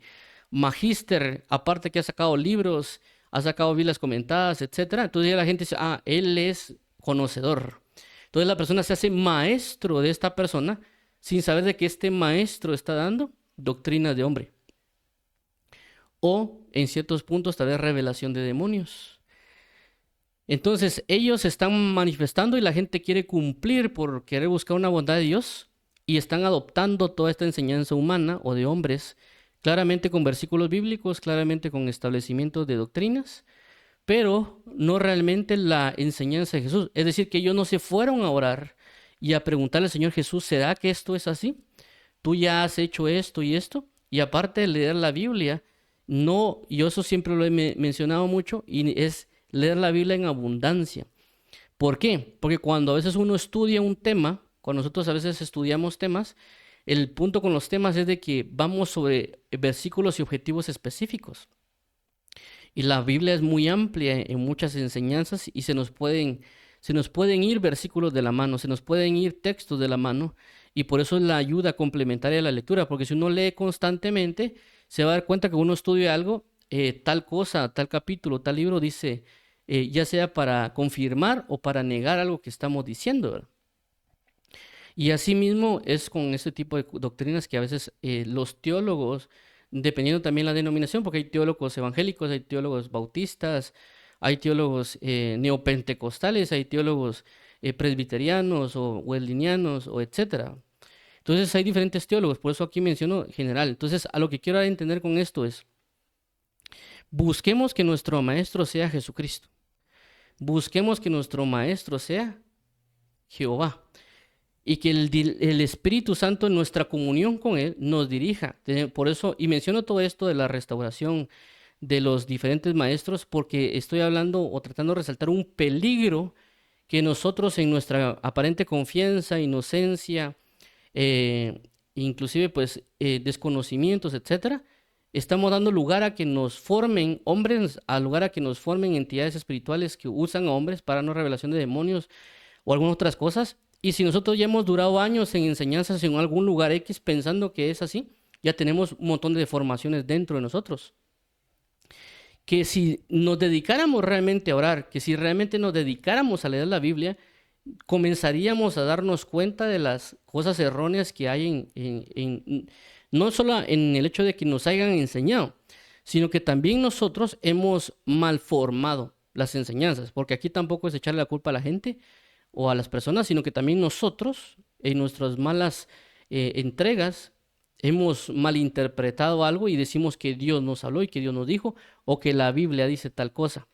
A: magíster, aparte que ha sacado libros, ha sacado Biblias comentadas, etcétera, entonces ya la gente dice, él es conocedor. Entonces la persona se hace maestro de esta persona sin saber de que este maestro está dando doctrina de hombre. O en ciertos puntos tal vez revelación de demonios. Entonces ellos están manifestando y la gente quiere cumplir por querer buscar una bondad de Dios y están adoptando toda esta enseñanza humana o de hombres, claramente con versículos bíblicos, claramente con establecimientos de doctrinas, pero no realmente la enseñanza de Jesús. Es decir, que ellos no se fueron a orar y a preguntarle al Señor Jesús, ¿será que esto es así? ¿Tú ya has hecho esto y esto? Y aparte de leer la Biblia, no, yo eso siempre lo he mencionado mucho, y es leer la Biblia en abundancia. ¿Por qué? Porque cuando a veces uno estudia un tema, cuando nosotros a veces estudiamos temas, el punto con los temas es de que vamos sobre versículos y objetivos específicos. Y la Biblia es muy amplia en muchas enseñanzas y se nos pueden ir versículos de la mano, se nos pueden ir textos de la mano, y por eso es la ayuda complementaria de la lectura, porque si uno lee constantemente, se va a dar cuenta que uno estudia algo, tal cosa, tal capítulo, tal libro dice, ya sea para confirmar o para negar algo que estamos diciendo, ¿verdad? Y asimismo es con este tipo de doctrinas que a veces los teólogos, dependiendo también la denominación, porque hay teólogos evangélicos, hay teólogos bautistas, hay teólogos neopentecostales, hay teólogos presbiterianos o wesleyanianos o etcétera. Entonces hay diferentes teólogos, por eso aquí menciono general. Entonces a lo que quiero dar a entender con esto es, busquemos que nuestro maestro sea Jesucristo. Busquemos que nuestro maestro sea Jehová. Y que el Espíritu Santo en nuestra comunión con Él nos dirija. Por eso, y menciono todo esto de la restauración de los diferentes maestros, porque estoy hablando o tratando de resaltar un peligro que nosotros en nuestra aparente confianza, inocencia, inclusive pues desconocimientos, etcétera, estamos dando lugar a que nos formen hombres, al lugar a que nos formen entidades espirituales que usan a hombres para no revelación de demonios o algunas otras cosas. Y si nosotros ya hemos durado años en enseñanzas en algún lugar X pensando que es así, ya tenemos un montón de deformaciones dentro de nosotros. Que si nos dedicáramos realmente a orar, que si realmente nos dedicáramos a leer la Biblia, comenzaríamos a darnos cuenta de las cosas erróneas que hay no solo en el hecho de que nos hayan enseñado, sino que también nosotros hemos malformado las enseñanzas, porque aquí tampoco es echarle la culpa a la gente o a las personas, sino que también nosotros, en nuestras malas entregas, hemos malinterpretado algo y decimos que Dios nos habló y que Dios nos dijo, o que la Biblia dice tal cosa.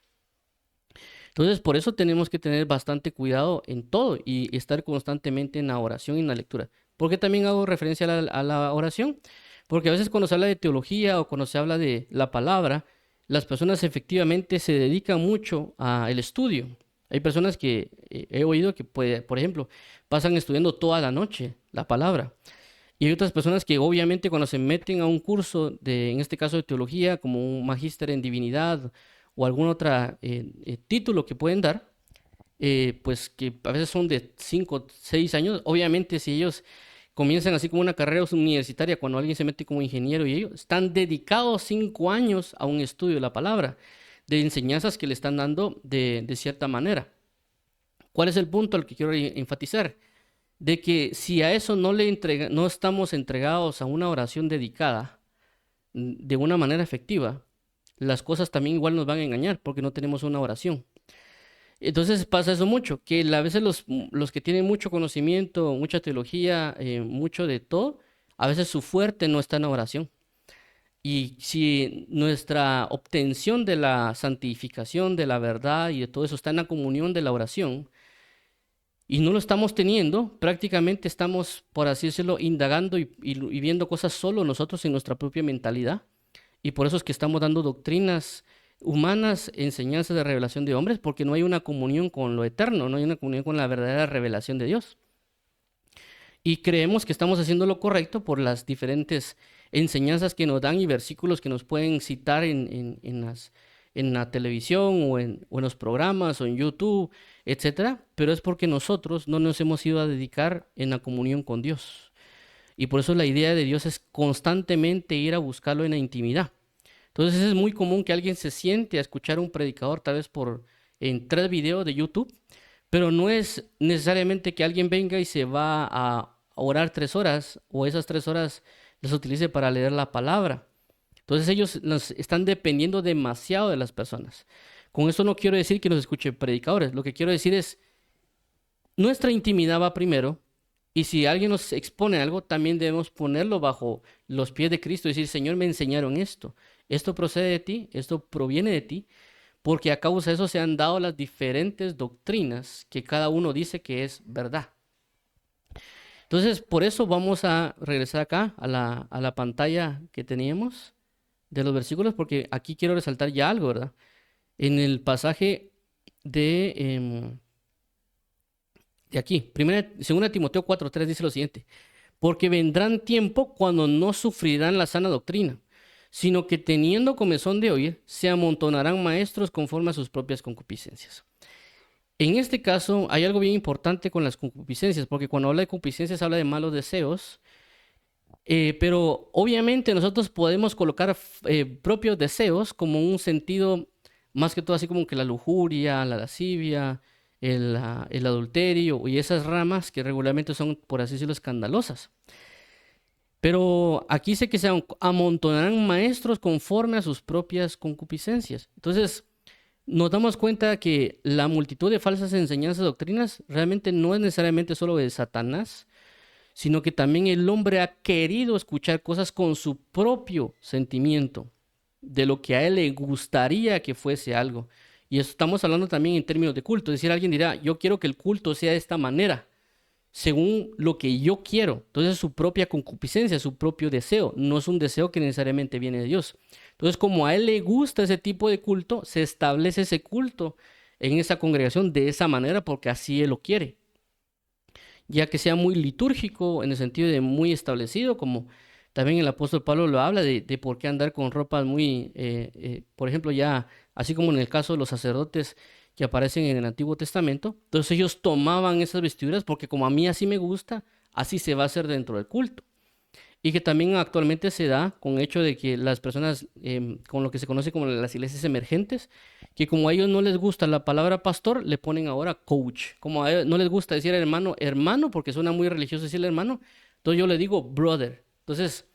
A: Entonces, por eso tenemos que tener bastante cuidado en todo y estar constantemente en la oración y en la lectura. ¿Por qué también hago referencia a la oración? Porque a veces cuando se habla de teología o cuando se habla de la palabra, las personas efectivamente se dedican mucho al estudio. Hay personas que he oído que, por ejemplo, pasan estudiando toda la noche la palabra. Y hay otras personas que obviamente cuando se meten a un curso de, en este caso de teología, como un magíster en divinidad o algún otro título que pueden dar, pues que a veces son de 5, 6 años, obviamente si ellos comienzan así como una carrera universitaria, cuando alguien se mete como ingeniero y ellos están dedicados 5 años a un estudio de la palabra, de enseñanzas que le están dando de cierta manera. ¿Cuál es el punto al que quiero enfatizar? De que si a eso no estamos entregados a una oración dedicada de una manera efectiva, las cosas también igual nos van a engañar porque no tenemos una oración. Entonces pasa eso mucho, que a veces los que tienen mucho conocimiento, mucha teología, mucho de todo, a veces su fuerte no está en la oración. Y si nuestra obtención de la santificación, de la verdad y de todo eso está en la comunión de la oración, y no lo estamos teniendo, prácticamente estamos, por así decirlo, indagando y viendo cosas solo nosotros en nuestra propia mentalidad. Y por eso es que estamos dando doctrinas humanas, enseñanzas de revelación de hombres, porque no hay una comunión con lo eterno, no hay una comunión con la verdadera revelación de Dios. Y creemos que estamos haciendo lo correcto por las diferentes enseñanzas que nos dan y versículos que nos pueden citar en la televisión o en los programas o en YouTube, etcétera, pero es porque nosotros no nos hemos ido a dedicar en la comunión con Dios. Y por eso la idea de Dios es constantemente ir a buscarlo en la intimidad. Entonces es muy común que alguien se siente a escuchar a un predicador tal vez en 3 videos de YouTube, pero no es necesariamente que alguien venga y se va a orar 3 horas o esas 3 horas las utilice para leer la palabra. Entonces ellos están dependiendo demasiado de las personas. Con esto no quiero decir que nos escuchen predicadores. Lo que quiero decir es, nuestra intimidad va primero. Y si alguien nos expone algo, también debemos ponerlo bajo los pies de Cristo y decir, Señor, me enseñaron esto. Esto procede de ti, esto proviene de ti, porque a causa de eso se han dado las diferentes doctrinas que cada uno dice que es verdad. Entonces, por eso vamos a regresar acá a la pantalla que teníamos de los versículos, porque aquí quiero resaltar ya algo, ¿verdad? En el pasaje de aquí, 2 Timoteo 4:3 dice lo siguiente: porque vendrán tiempo cuando no sufrirán la sana doctrina, sino que teniendo comezón de oír, se amontonarán maestros conforme a sus propias concupiscencias. En este caso hay algo bien importante con las concupiscencias, porque cuando habla de concupiscencias habla de malos deseos, pero obviamente nosotros podemos colocar propios deseos como un sentido más que todo así como que la lujuria, la lascivia, el adulterio y esas ramas que regularmente son, por así decirlo, escandalosas. Pero aquí dice que se amontonarán maestros conforme a sus propias concupiscencias. Entonces, nos damos cuenta que la multitud de falsas enseñanzas, doctrinas, realmente no es necesariamente solo de Satanás, sino que también el hombre ha querido escuchar cosas con su propio sentimiento, de lo que a él le gustaría que fuese algo. Y eso estamos hablando también en términos de culto. Es decir, alguien dirá, yo quiero que el culto sea de esta manera, según lo que yo quiero. Entonces, su propia concupiscencia, su propio deseo, no es un deseo que necesariamente viene de Dios. Entonces, como a él le gusta ese tipo de culto, se establece ese culto en esa congregación de esa manera porque así él lo quiere. Ya que sea muy litúrgico en el sentido de muy establecido, como también el apóstol Pablo lo habla de por qué andar con ropas muy, por ejemplo, ya, así como en el caso de los sacerdotes que aparecen en el Antiguo Testamento, entonces ellos tomaban esas vestiduras porque como a mí así me gusta, así se va a hacer dentro del culto. Y que también actualmente se da con el hecho de que las personas, con lo que se conoce como las iglesias emergentes, que como a ellos no les gusta la palabra pastor, le ponen ahora coach. Como a ellos no les gusta decir hermano, hermano, porque suena muy religioso decirle hermano, entonces yo le digo brother. Entonces,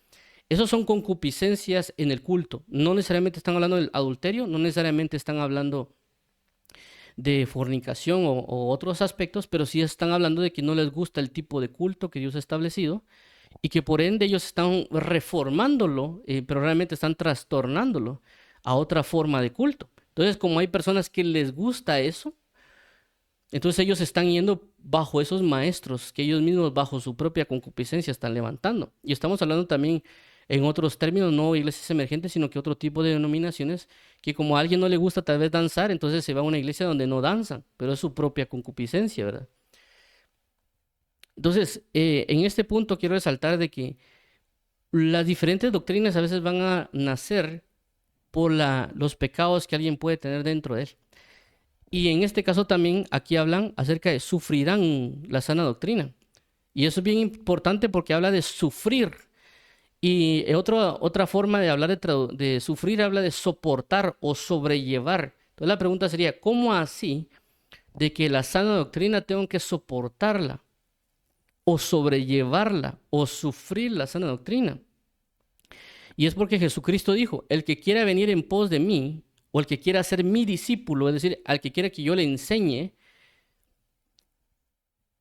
A: esos son concupiscencias en el culto. No necesariamente están hablando del adulterio, no necesariamente están hablando de fornicación o otros aspectos, pero sí están hablando de que no les gusta el tipo de culto que Dios ha establecido y que por ende ellos están reformándolo, pero realmente están trastornándolo a otra forma de culto. Entonces, como hay personas que les gusta eso, entonces ellos están yendo bajo esos maestros que ellos mismos bajo su propia concupiscencia están levantando. Y estamos hablando también en otros términos, no iglesias emergentes, sino que otro tipo de denominaciones que como a alguien no le gusta tal vez danzar, entonces se va a una iglesia donde no danzan, pero es su propia concupiscencia, ¿verdad? Entonces, en este punto quiero resaltar de que las diferentes doctrinas a veces van a nacer por los pecados que alguien puede tener dentro de él. Y en este caso también aquí hablan acerca de sufrirán la sana doctrina. Y eso es bien importante porque habla de sufrir. Y otra forma de hablar de sufrir habla de soportar o sobrellevar. Entonces la pregunta sería, ¿cómo así de que la sana doctrina tengo que soportarla o sobrellevarla o sufrir la sana doctrina? Y es porque Jesucristo dijo, el que quiera venir en pos de mí, o el que quiera ser mi discípulo, es decir, al que quiera que yo le enseñe,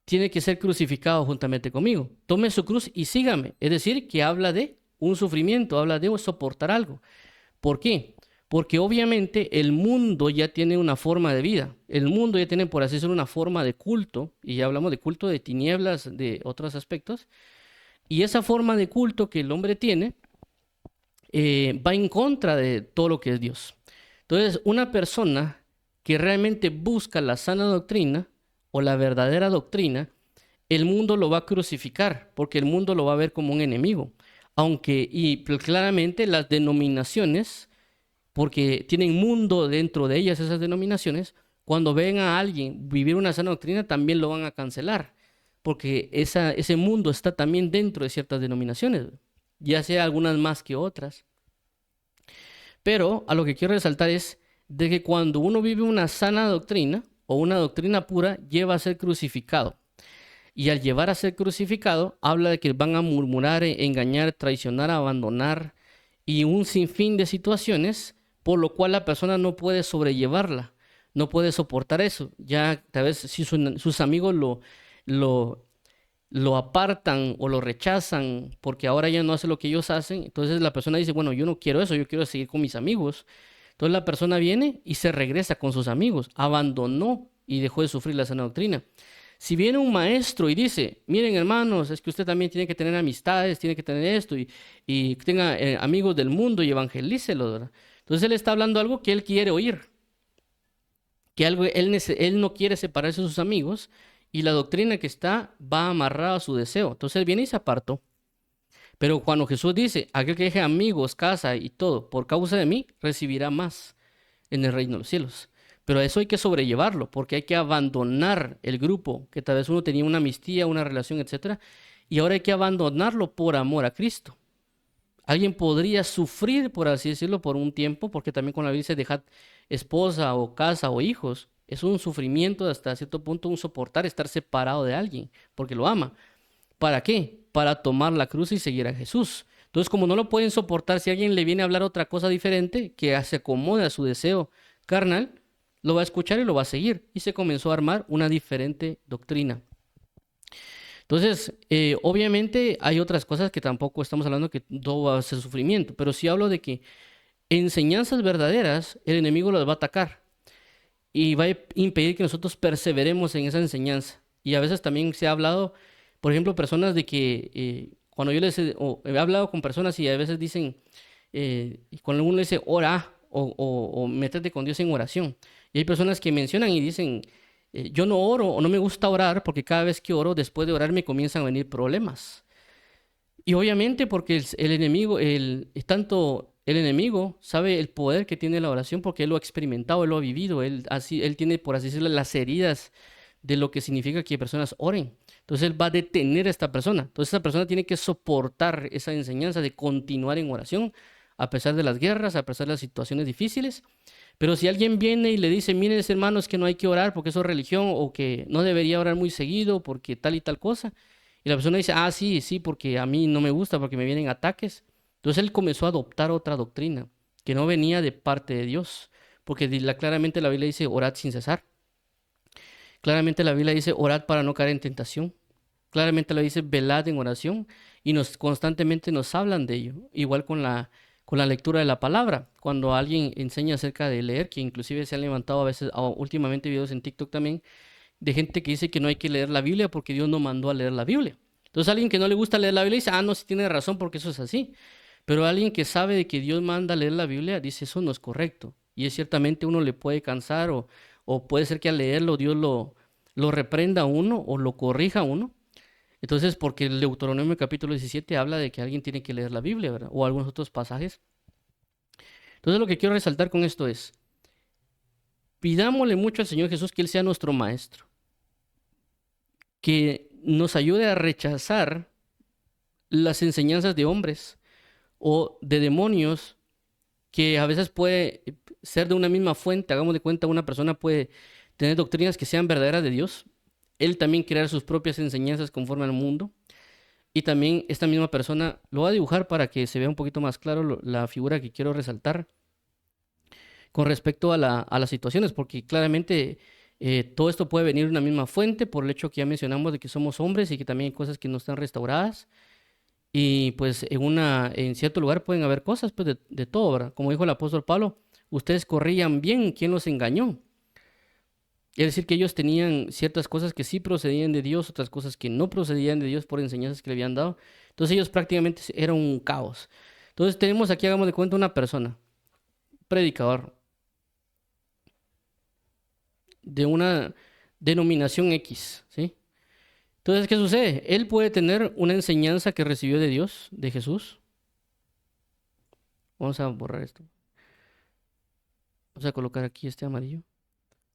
A: tiene que ser crucificado juntamente conmigo. Tome su cruz y sígame. Es decir, que habla de un sufrimiento, habla de soportar algo. ¿Por qué? Porque obviamente el mundo ya tiene una forma de vida. El mundo ya tiene, por así decirlo, una forma de culto. Y ya hablamos de culto de tinieblas, de otros aspectos. Y esa forma de culto que el hombre tiene va en contra de todo lo que es Dios. Entonces, una persona que realmente busca la sana doctrina o la verdadera doctrina, el mundo lo va a crucificar porque el mundo lo va a ver como un enemigo. Aunque, y claramente las denominaciones, porque tienen mundo dentro de ellas esas denominaciones, cuando ven a alguien vivir una sana doctrina también lo van a cancelar, porque ese mundo está también dentro de ciertas denominaciones, ya sea algunas más que otras. Pero a lo que quiero resaltar es de que cuando uno vive una sana doctrina o una doctrina pura, lleva a ser crucificado. Y al llevar a ser crucificado, habla de que van a murmurar, engañar, traicionar, abandonar y un sinfín de situaciones, por lo cual la persona no puede sobrellevarla, no puede soportar eso. Ya tal vez si sus amigos lo, lo apartan o lo rechazan porque ahora ya no hace lo que ellos hacen, entonces la persona dice, bueno, yo no quiero eso, yo quiero seguir con mis amigos. Entonces la persona viene y se regresa con sus amigos, abandonó y dejó de sufrir la sana doctrina. Si viene un maestro y dice, miren hermanos, es que usted también tiene que tener amistades, tiene que tener esto y tenga amigos del mundo y evangelícelos, ¿verdad? Entonces él está hablando algo que él quiere oír, que algo, él no quiere separarse de sus amigos y la doctrina que está va amarrada a su deseo. Entonces él viene y se apartó. Pero cuando Jesús dice, aquel que deje amigos, casa y todo por causa de mí, recibirá más en el reino de los cielos. Pero a eso hay que sobrellevarlo, porque hay que abandonar el grupo, que tal vez uno tenía una amistad, una relación, etcétera, y ahora hay que abandonarlo por amor a Cristo. Alguien podría sufrir, por así decirlo, por un tiempo, porque también con la Biblia dice dejad esposa o casa o hijos. Es un sufrimiento hasta cierto punto, un soportar estar separado de alguien, porque lo ama. ¿Para qué? Para tomar la cruz y seguir a Jesús. Entonces, como no lo pueden soportar, si alguien le viene a hablar otra cosa diferente, que se acomode a su deseo carnal, lo va a escuchar y lo va a seguir. Y se comenzó a armar una diferente doctrina. Entonces, obviamente hay otras cosas que tampoco estamos hablando que todo va a ser sufrimiento, pero sí hablo de que enseñanzas verdaderas, el enemigo las va a atacar y va a impedir que nosotros perseveremos en esa enseñanza. Y a veces también se ha hablado, por ejemplo, personas de que cuando yo les he hablado con personas y a veces dicen, cuando uno dice ora o métete con Dios en oración. Y hay personas que mencionan y dicen, yo no oro o no me gusta orar porque cada vez que oro, después de orar me comienzan a venir problemas. Y obviamente porque el enemigo, tanto el enemigo sabe el poder que tiene la oración porque él lo ha experimentado, él lo ha vivido, él tiene, por así decirlo, las heridas de lo que significa que personas oren. Entonces él va a detener a esta persona. Entonces esta persona tiene que soportar esa enseñanza de continuar en oración a pesar de las guerras, a pesar de las situaciones difíciles. Pero si alguien viene y le dice, miren hermanos, que no hay que orar porque eso es religión o que no debería orar muy seguido porque tal y tal cosa, y la persona dice, ah, sí, sí, porque a mí no me gusta, porque me vienen ataques. Entonces él comenzó a adoptar otra doctrina que no venía de parte de Dios, porque claramente la Biblia dice, orad sin cesar. Claramente la Biblia dice, orad para no caer en tentación. Claramente la dice, velad en oración y constantemente nos hablan de ello. Igual con la lectura de la palabra. Cuando alguien enseña acerca de leer, que inclusive se han levantado a veces, últimamente videos en TikTok también, de gente que dice que no hay que leer la Biblia porque Dios no mandó a leer la Biblia. Entonces alguien que no le gusta leer la Biblia dice, ah, no, sí tiene razón porque eso es así. Pero alguien que sabe de que Dios manda a leer la Biblia dice, eso no es correcto. Y es ciertamente uno le puede cansar o puede ser que al leerlo Dios lo reprenda a uno o lo corrija a uno. Entonces, porque el Deuteronomio capítulo 17 habla de que alguien tiene que leer la Biblia, ¿verdad? O algunos otros pasajes. Entonces lo que quiero resaltar con esto es, pidámosle mucho al Señor Jesús que Él sea nuestro maestro, que nos ayude a rechazar las enseñanzas de hombres o de demonios que a veces puede ser de una misma fuente. Hagamos de cuenta, una persona puede tener doctrinas que sean verdaderas de Dios, él también crear sus propias enseñanzas conforme al mundo, y también esta misma persona lo va a dibujar para que se vea un poquito más claro la figura que quiero resaltar con respecto a las situaciones, porque claramente todo esto puede venir de una misma fuente por el hecho que ya mencionamos de que somos hombres y que también hay cosas que no están restauradas. Y pues en cierto lugar pueden haber cosas pues de todo, ¿verdad? Como dijo el apóstol Pablo, ustedes corrían bien, ¿quién los engañó? Es decir, que ellos tenían ciertas cosas que sí procedían de Dios, otras cosas que no procedían de Dios por enseñanzas que le habían dado. Entonces ellos prácticamente eran un caos. Entonces tenemos aquí, hagamos de cuenta, una persona, predicador, de una denominación X, ¿sí? Entonces, ¿qué sucede? Él puede tener una enseñanza que recibió de Dios, de Jesús. Vamos a borrar esto. Vamos a colocar aquí este amarillo.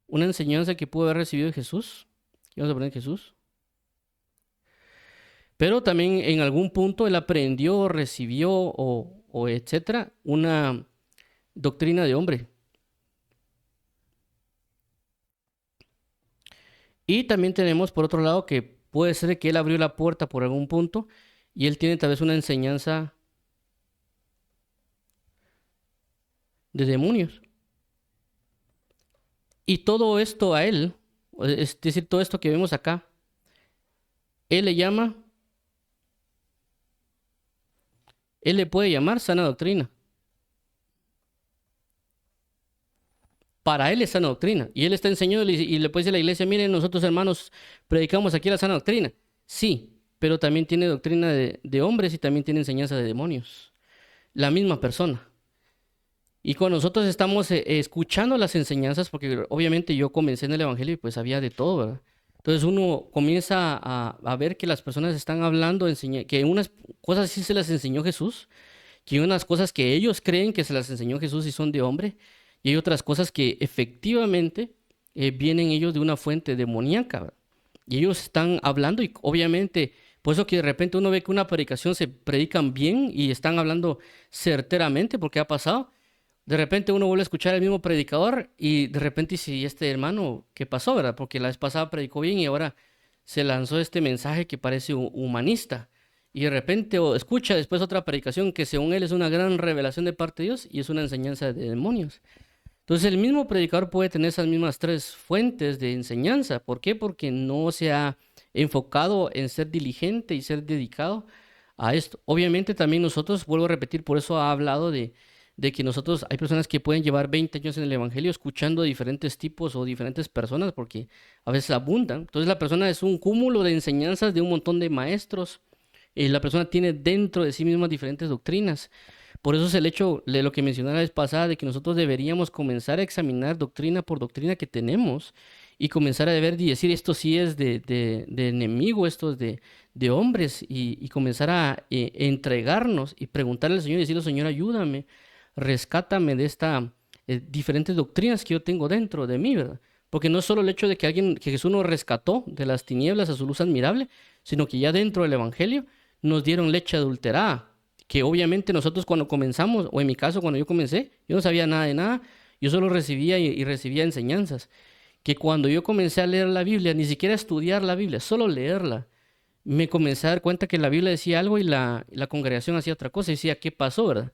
A: Una enseñanza que pudo haber recibido de Jesús. Aquí vamos a poner Jesús. Pero también en algún punto él aprendió, recibió o etcétera, una doctrina de hombre. Y también tenemos por otro lado que puede ser que él abrió la puerta por algún punto y él tiene tal vez una enseñanza de demonios. Y todo esto a él, es decir, todo esto que vemos acá, él le llama, él le puede llamar sana doctrina. Para él es sana doctrina. Y él está enseñando y le puede decir a la iglesia, miren, nosotros hermanos predicamos aquí la sana doctrina. Sí, pero también tiene doctrina de hombres y también tiene enseñanza de demonios. La misma persona. Y cuando nosotros estamos escuchando las enseñanzas, porque obviamente yo comencé en el Evangelio y pues había de todo, ¿verdad? Entonces uno comienza a ver que las personas están hablando, que unas cosas sí se las enseñó Jesús, que hay unas cosas que ellos creen que se las enseñó Jesús y son de hombre, y hay otras cosas que efectivamente vienen ellos de una fuente demoníaca, ¿verdad? Y ellos están hablando y obviamente, por eso que de repente uno ve que una predicación se predican bien y están hablando certeramente porque ha pasado. De repente uno vuelve a escuchar al mismo predicador y de repente dice, ¿y este hermano qué pasó, verdad? Porque la vez pasada predicó bien y ahora se lanzó este mensaje que parece humanista. Y de repente o escucha después otra predicación que según él es una gran revelación de parte de Dios y es una enseñanza de demonios. Entonces el mismo predicador puede tener esas mismas tres fuentes de enseñanza. ¿Por qué? Porque no se ha enfocado en ser diligente y ser dedicado a esto. Obviamente también nosotros, vuelvo a repetir, por eso ha hablado de que nosotros, hay personas que pueden llevar 20 años en el Evangelio escuchando diferentes tipos o diferentes personas porque a veces abundan. Entonces la persona es un cúmulo de enseñanzas de un montón de maestros. Y la persona tiene dentro de sí misma diferentes doctrinas. Por eso es el hecho de lo que mencioné la vez pasada, de que nosotros deberíamos comenzar a examinar doctrina por doctrina que tenemos y comenzar a ver y decir esto sí es de enemigo, esto es de hombres y comenzar a entregarnos y preguntarle al Señor y decirle, Señor, ayúdame, rescátame de estas diferentes doctrinas que yo tengo dentro de mí, ¿verdad? Porque no es solo el hecho de que que Jesús nos rescató de las tinieblas a su luz admirable, sino que ya dentro del Evangelio nos dieron leche adulterada que obviamente nosotros cuando comenzamos, o en mi caso cuando yo comencé, yo no sabía nada de nada, yo solo recibía y recibía enseñanzas, que cuando yo comencé a leer la Biblia, ni siquiera estudiar la Biblia, solo leerla, me comencé a dar cuenta que la Biblia decía algo y la congregación hacía otra cosa, y decía, ¿qué pasó, verdad?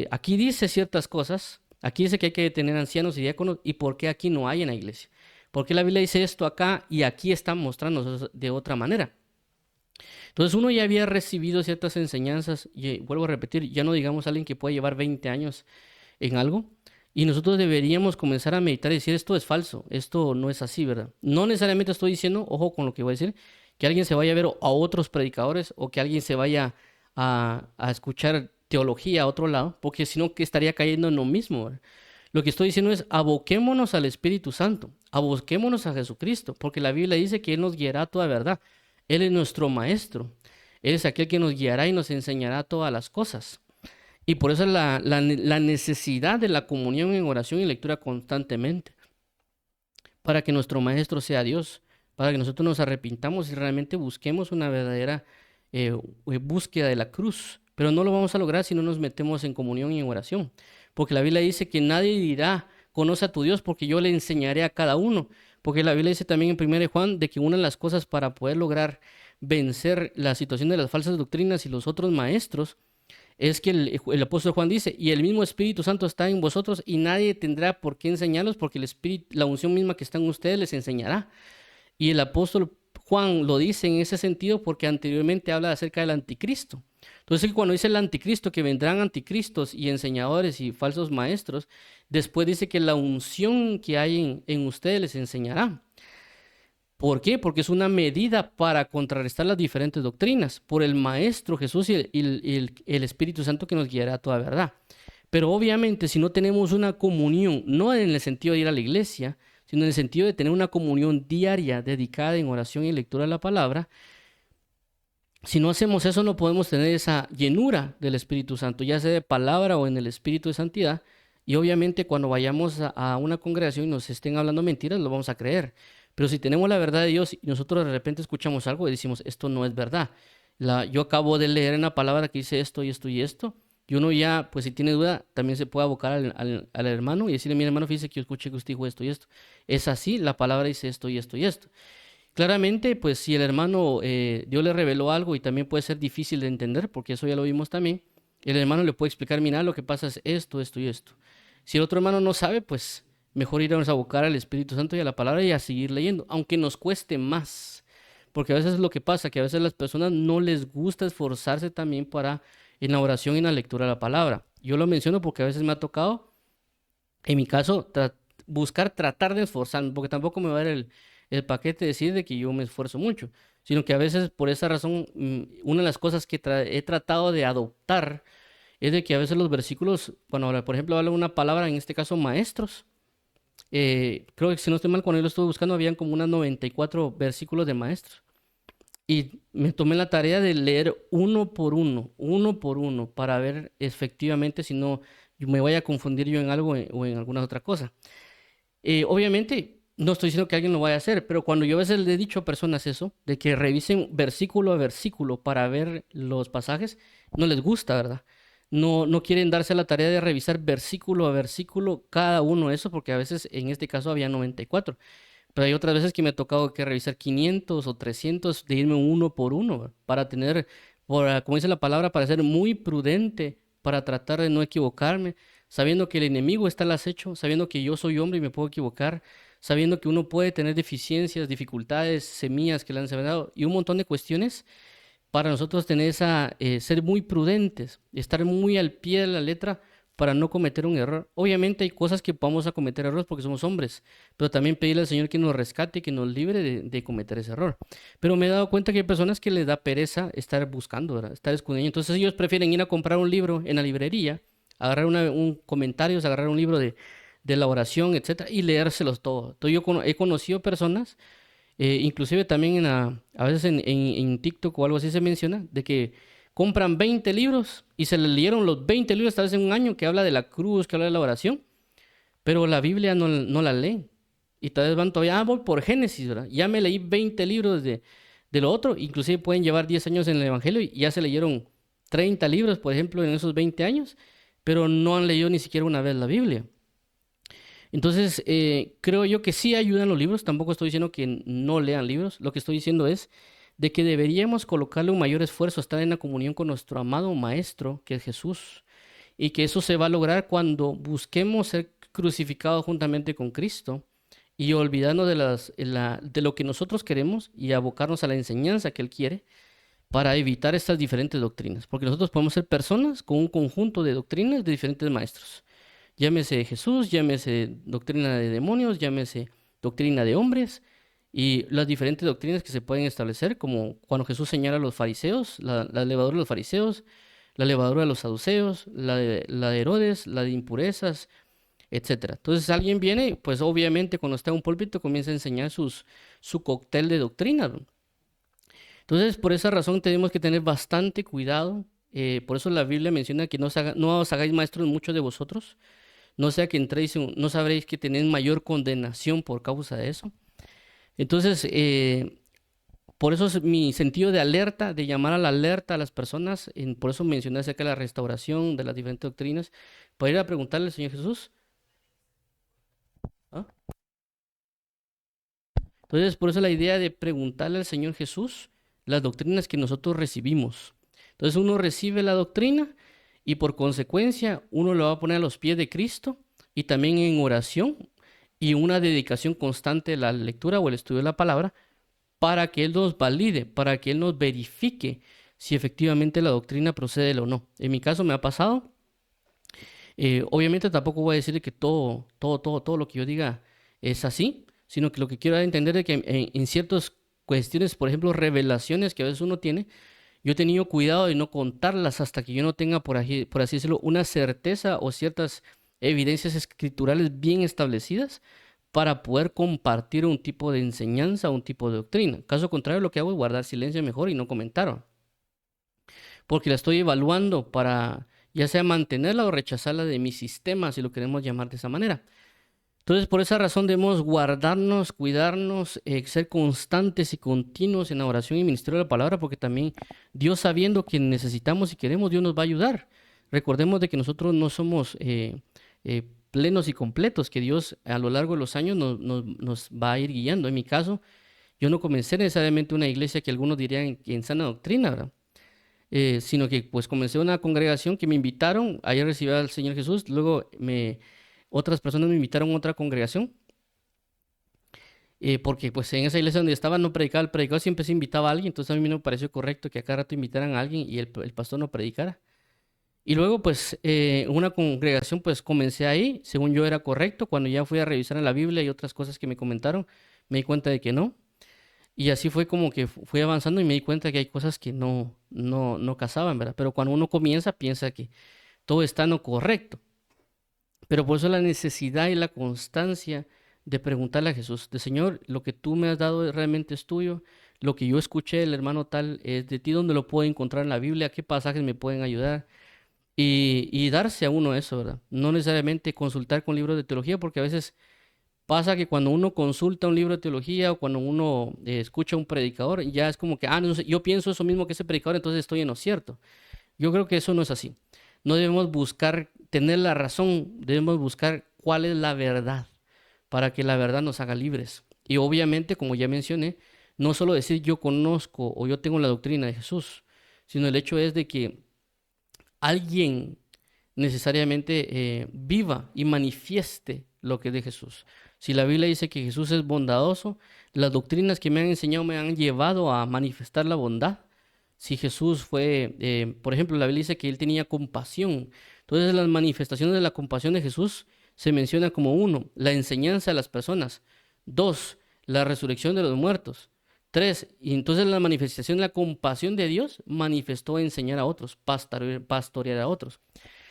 A: Aquí dice ciertas cosas, aquí dice que hay que tener ancianos y diáconos, ¿y por qué aquí no hay en la iglesia? ¿Por qué la Biblia dice esto acá y aquí está mostrando de otra manera? Entonces uno ya había recibido ciertas enseñanzas, y vuelvo a repetir, ya no digamos alguien que puede llevar 20 años en algo, y nosotros deberíamos comenzar a meditar y decir, esto es falso, esto no es así, ¿verdad? No necesariamente estoy diciendo, ojo con lo que voy a decir, que alguien se vaya a ver a otros predicadores o que alguien se vaya a escuchar teología a otro lado, porque si no que estaría cayendo en lo mismo, ¿verdad? Lo que estoy diciendo es, aboquémonos al Espíritu Santo, aboquémonos a Jesucristo, porque la Biblia dice que Él nos guiará a toda verdad. Él es nuestro maestro. Él es aquel que nos guiará y nos enseñará todas las cosas. Y por eso es la necesidad de la comunión en oración y lectura constantemente. Para que nuestro maestro sea Dios. Para que nosotros nos arrepintamos y realmente busquemos una verdadera búsqueda de la cruz. Pero no lo vamos a lograr si no nos metemos en comunión y en oración. Porque la Biblia dice que nadie dirá, conoce a tu Dios porque yo le enseñaré a cada uno. Porque la Biblia dice también en 1 Juan de que una de las cosas para poder lograr vencer la situación de las falsas doctrinas y los otros maestros es que el apóstol Juan dice, y el mismo Espíritu Santo está en vosotros y nadie tendrá por qué enseñarlos porque el Espíritu, la unción misma que está en ustedes les enseñará. Y el apóstol Juan lo dice en ese sentido porque anteriormente habla acerca del anticristo. Entonces cuando dice el anticristo, que vendrán anticristos y enseñadores y falsos maestros, después dice que la unción que hay en ustedes les enseñará. ¿Por qué? Porque es una medida para contrarrestar las diferentes doctrinas, por el Maestro Jesús y el Espíritu Santo que nos guiará a toda verdad. Pero obviamente si no tenemos una comunión, no en el sentido de ir a la iglesia, sino en el sentido de tener una comunión diaria dedicada en oración y lectura de la palabra, si no hacemos eso no podemos tener esa llenura del Espíritu Santo, ya sea de palabra o en el Espíritu de santidad. Y obviamente cuando vayamos a una congregación y nos estén hablando mentiras, lo vamos a creer. Pero si tenemos la verdad de Dios y nosotros de repente escuchamos algo y decimos, esto no es verdad. Yo acabo de leer en la palabra que dice esto y esto y esto. Y uno ya, pues si tiene duda, también se puede abocar al hermano y decirle, mi hermano, fíjese que yo escuché que usted dijo esto y esto. Es así, la palabra dice esto y esto y esto. Claramente, pues si el hermano, Dios le reveló algo y también puede ser difícil de entender, porque eso ya lo vimos también, el hermano le puede explicar, mira, lo que pasa es esto, esto y esto. Si el otro hermano no sabe, pues mejor irnos a buscar al Espíritu Santo y a la palabra y a seguir leyendo, aunque nos cueste más. Porque a veces es lo que pasa, que a veces las personas no les gusta esforzarse también para en la oración y en la lectura de la palabra. Yo lo menciono porque a veces me ha tocado, en mi caso, buscar tratar de esforzarme, porque tampoco me va a dar el paquete de decir de que yo me esfuerzo mucho, sino que a veces por esa razón, una de las cosas que he tratado de adoptar es de que a veces los versículos, cuando por ejemplo habla una palabra, en este caso maestros, creo que si no estoy mal, cuando yo lo estuve buscando, habían como unas 94 versículos de maestros. Y me tomé la tarea de leer uno por uno, para ver efectivamente si no me voy a confundir yo en algo o en alguna otra cosa. Obviamente, no estoy diciendo que alguien lo vaya a hacer, pero cuando yo a veces le he dicho a personas eso, de que revisen versículo a versículo para ver los pasajes, no les gusta, ¿verdad? No quieren darse la tarea de revisar versículo a versículo cada uno de esos, porque a veces en este caso había 94. Pero hay otras veces que me ha tocado que revisar 500 o 300 de irme uno por uno, ¿verdad? Para tener, como dice la palabra, para ser muy prudente, para tratar de no equivocarme, sabiendo que el enemigo está al acecho, sabiendo que yo soy hombre y me puedo equivocar, sabiendo que uno puede tener deficiencias, dificultades, semillas que le han sembrado y un montón de cuestiones para nosotros tener ser muy prudentes, estar muy al pie de la letra para no cometer un error. Obviamente hay cosas que vamos a cometer errores porque somos hombres, pero también pedirle al Señor que nos rescate, que nos libre de cometer ese error. Pero me he dado cuenta que hay personas que les da pereza estar buscando, ¿verdad? Estar escudriñando. Entonces ellos prefieren ir a comprar un libro en la librería, agarrar un comentarios, agarrar un libro de la oración, etcétera, y leérselos todo. Entonces he conocido personas, inclusive también a veces en TikTok o algo así se menciona, de que compran 20 libros y se les leyeron los 20 libros tal vez en un año que habla de la cruz, que habla de la oración, pero la Biblia no la leen. Y tal vez van todavía, voy por Génesis, ¿verdad? Ya me leí 20 libros de lo otro, inclusive pueden llevar 10 años en el Evangelio y ya se leyeron 30 libros, por ejemplo, en esos 20 años, pero no han leído ni siquiera una vez la Biblia. Entonces, creo yo que sí ayudan los libros, tampoco estoy diciendo que no lean libros, lo que estoy diciendo es de que deberíamos colocarle un mayor esfuerzo a estar en la comunión con nuestro amado Maestro, que es Jesús, y que eso se va a lograr cuando busquemos ser crucificados juntamente con Cristo y olvidarnos de lo que nosotros queremos y abocarnos a la enseñanza que Él quiere para evitar estas diferentes doctrinas, porque nosotros podemos ser personas con un conjunto de doctrinas de diferentes maestros. Llámese Jesús, llámese doctrina de demonios, llámese doctrina de hombres y las diferentes doctrinas que se pueden establecer, como cuando Jesús señala a los fariseos, la levadura de los fariseos, la levadura de los saduceos, la de Herodes, la de impurezas, etcétera. Entonces alguien viene, pues obviamente cuando está en un púlpito comienza a enseñar su cóctel de doctrinas, ¿no? Entonces por esa razón tenemos que tener bastante cuidado. Por eso la Biblia menciona que no os hagáis maestros muchos de vosotros, no sea que entréis, no sabréis que tenéis mayor condenación por causa de eso. Entonces, por eso es mi sentido de alerta, de llamar a la alerta a las personas, por eso mencioné acerca de la restauración de las diferentes doctrinas, para ir a preguntarle al Señor Jesús. ¿Ah? Entonces, por eso la idea de preguntarle al Señor Jesús las doctrinas que nosotros recibimos. Entonces uno recibe la doctrina y por consecuencia uno lo va a poner a los pies de Cristo y también en oración y una dedicación constante a la lectura o el estudio de la palabra para que Él nos valide, para que Él nos verifique si efectivamente la doctrina procede o no. En mi caso me ha pasado. Obviamente tampoco voy a decir que todo lo que yo diga es así, sino que lo que quiero dar a entender es que en ciertas cuestiones, por ejemplo, revelaciones que a veces uno tiene, yo he tenido cuidado de no contarlas hasta que yo no tenga, por así decirlo, una certeza o ciertas evidencias escriturales bien establecidas para poder compartir un tipo de enseñanza, un tipo de doctrina. Caso contrario, lo que hago es guardar silencio mejor y no comentar, porque la estoy evaluando para ya sea mantenerla o rechazarla de mi sistema, si lo queremos llamar de esa manera. Entonces, por esa razón debemos guardarnos, cuidarnos, ser constantes y continuos en la oración y ministerio de la palabra, porque también Dios, sabiendo que necesitamos y queremos, Dios nos va a ayudar. Recordemos de que nosotros no somos plenos y completos, que Dios a lo largo de los años nos va a ir guiando. En mi caso, yo no comencé necesariamente una iglesia que algunos dirían en sana doctrina, ¿verdad? Sino que pues comencé una congregación que me invitaron, ayer recibí al Señor Jesús, luego otras personas me invitaron a otra congregación, porque pues en esa iglesia donde estaba no predicaba, el predicador siempre se invitaba a alguien, entonces a mí no me pareció correcto que a cada rato invitaran a alguien y el pastor no predicara. Y luego pues una congregación pues comencé ahí, según yo era correcto, cuando ya fui a revisar en la Biblia y otras cosas que me comentaron, me di cuenta de que no. Y así fue como que fui avanzando y me di cuenta que hay cosas que no casaban, ¿verdad? Pero cuando uno comienza, piensa que todo está en lo correcto. Pero por eso la necesidad y la constancia de preguntarle a Jesús, de Señor, lo que tú me has dado realmente es tuyo, lo que yo escuché del hermano tal es de ti, ¿dónde lo puedo encontrar en la Biblia? ¿Qué pasajes me pueden ayudar? Y darse a uno eso, ¿verdad? No necesariamente consultar con libros de teología, porque a veces pasa que cuando uno consulta un libro de teología o cuando uno escucha a un predicador, ya es como que, no sé, yo pienso eso mismo que ese predicador, entonces estoy en lo cierto. Yo creo que eso no es así. No debemos buscar tener la razón, debemos buscar cuál es la verdad para que la verdad nos haga libres. Y obviamente, como ya mencioné, no solo decir yo conozco o yo tengo la doctrina de Jesús, sino el hecho es de que alguien necesariamente viva y manifieste lo que es de Jesús. Si la Biblia dice que Jesús es bondadoso, las doctrinas que me han enseñado me han llevado a manifestar la bondad. Si Jesús fue, por ejemplo, la Biblia dice que él tenía compasión. Entonces las manifestaciones de la compasión de Jesús se menciona como uno, la enseñanza a las personas. Dos, la resurrección de los muertos. Tres, y entonces la manifestación de la compasión de Dios manifestó enseñar a otros, pastorear a otros.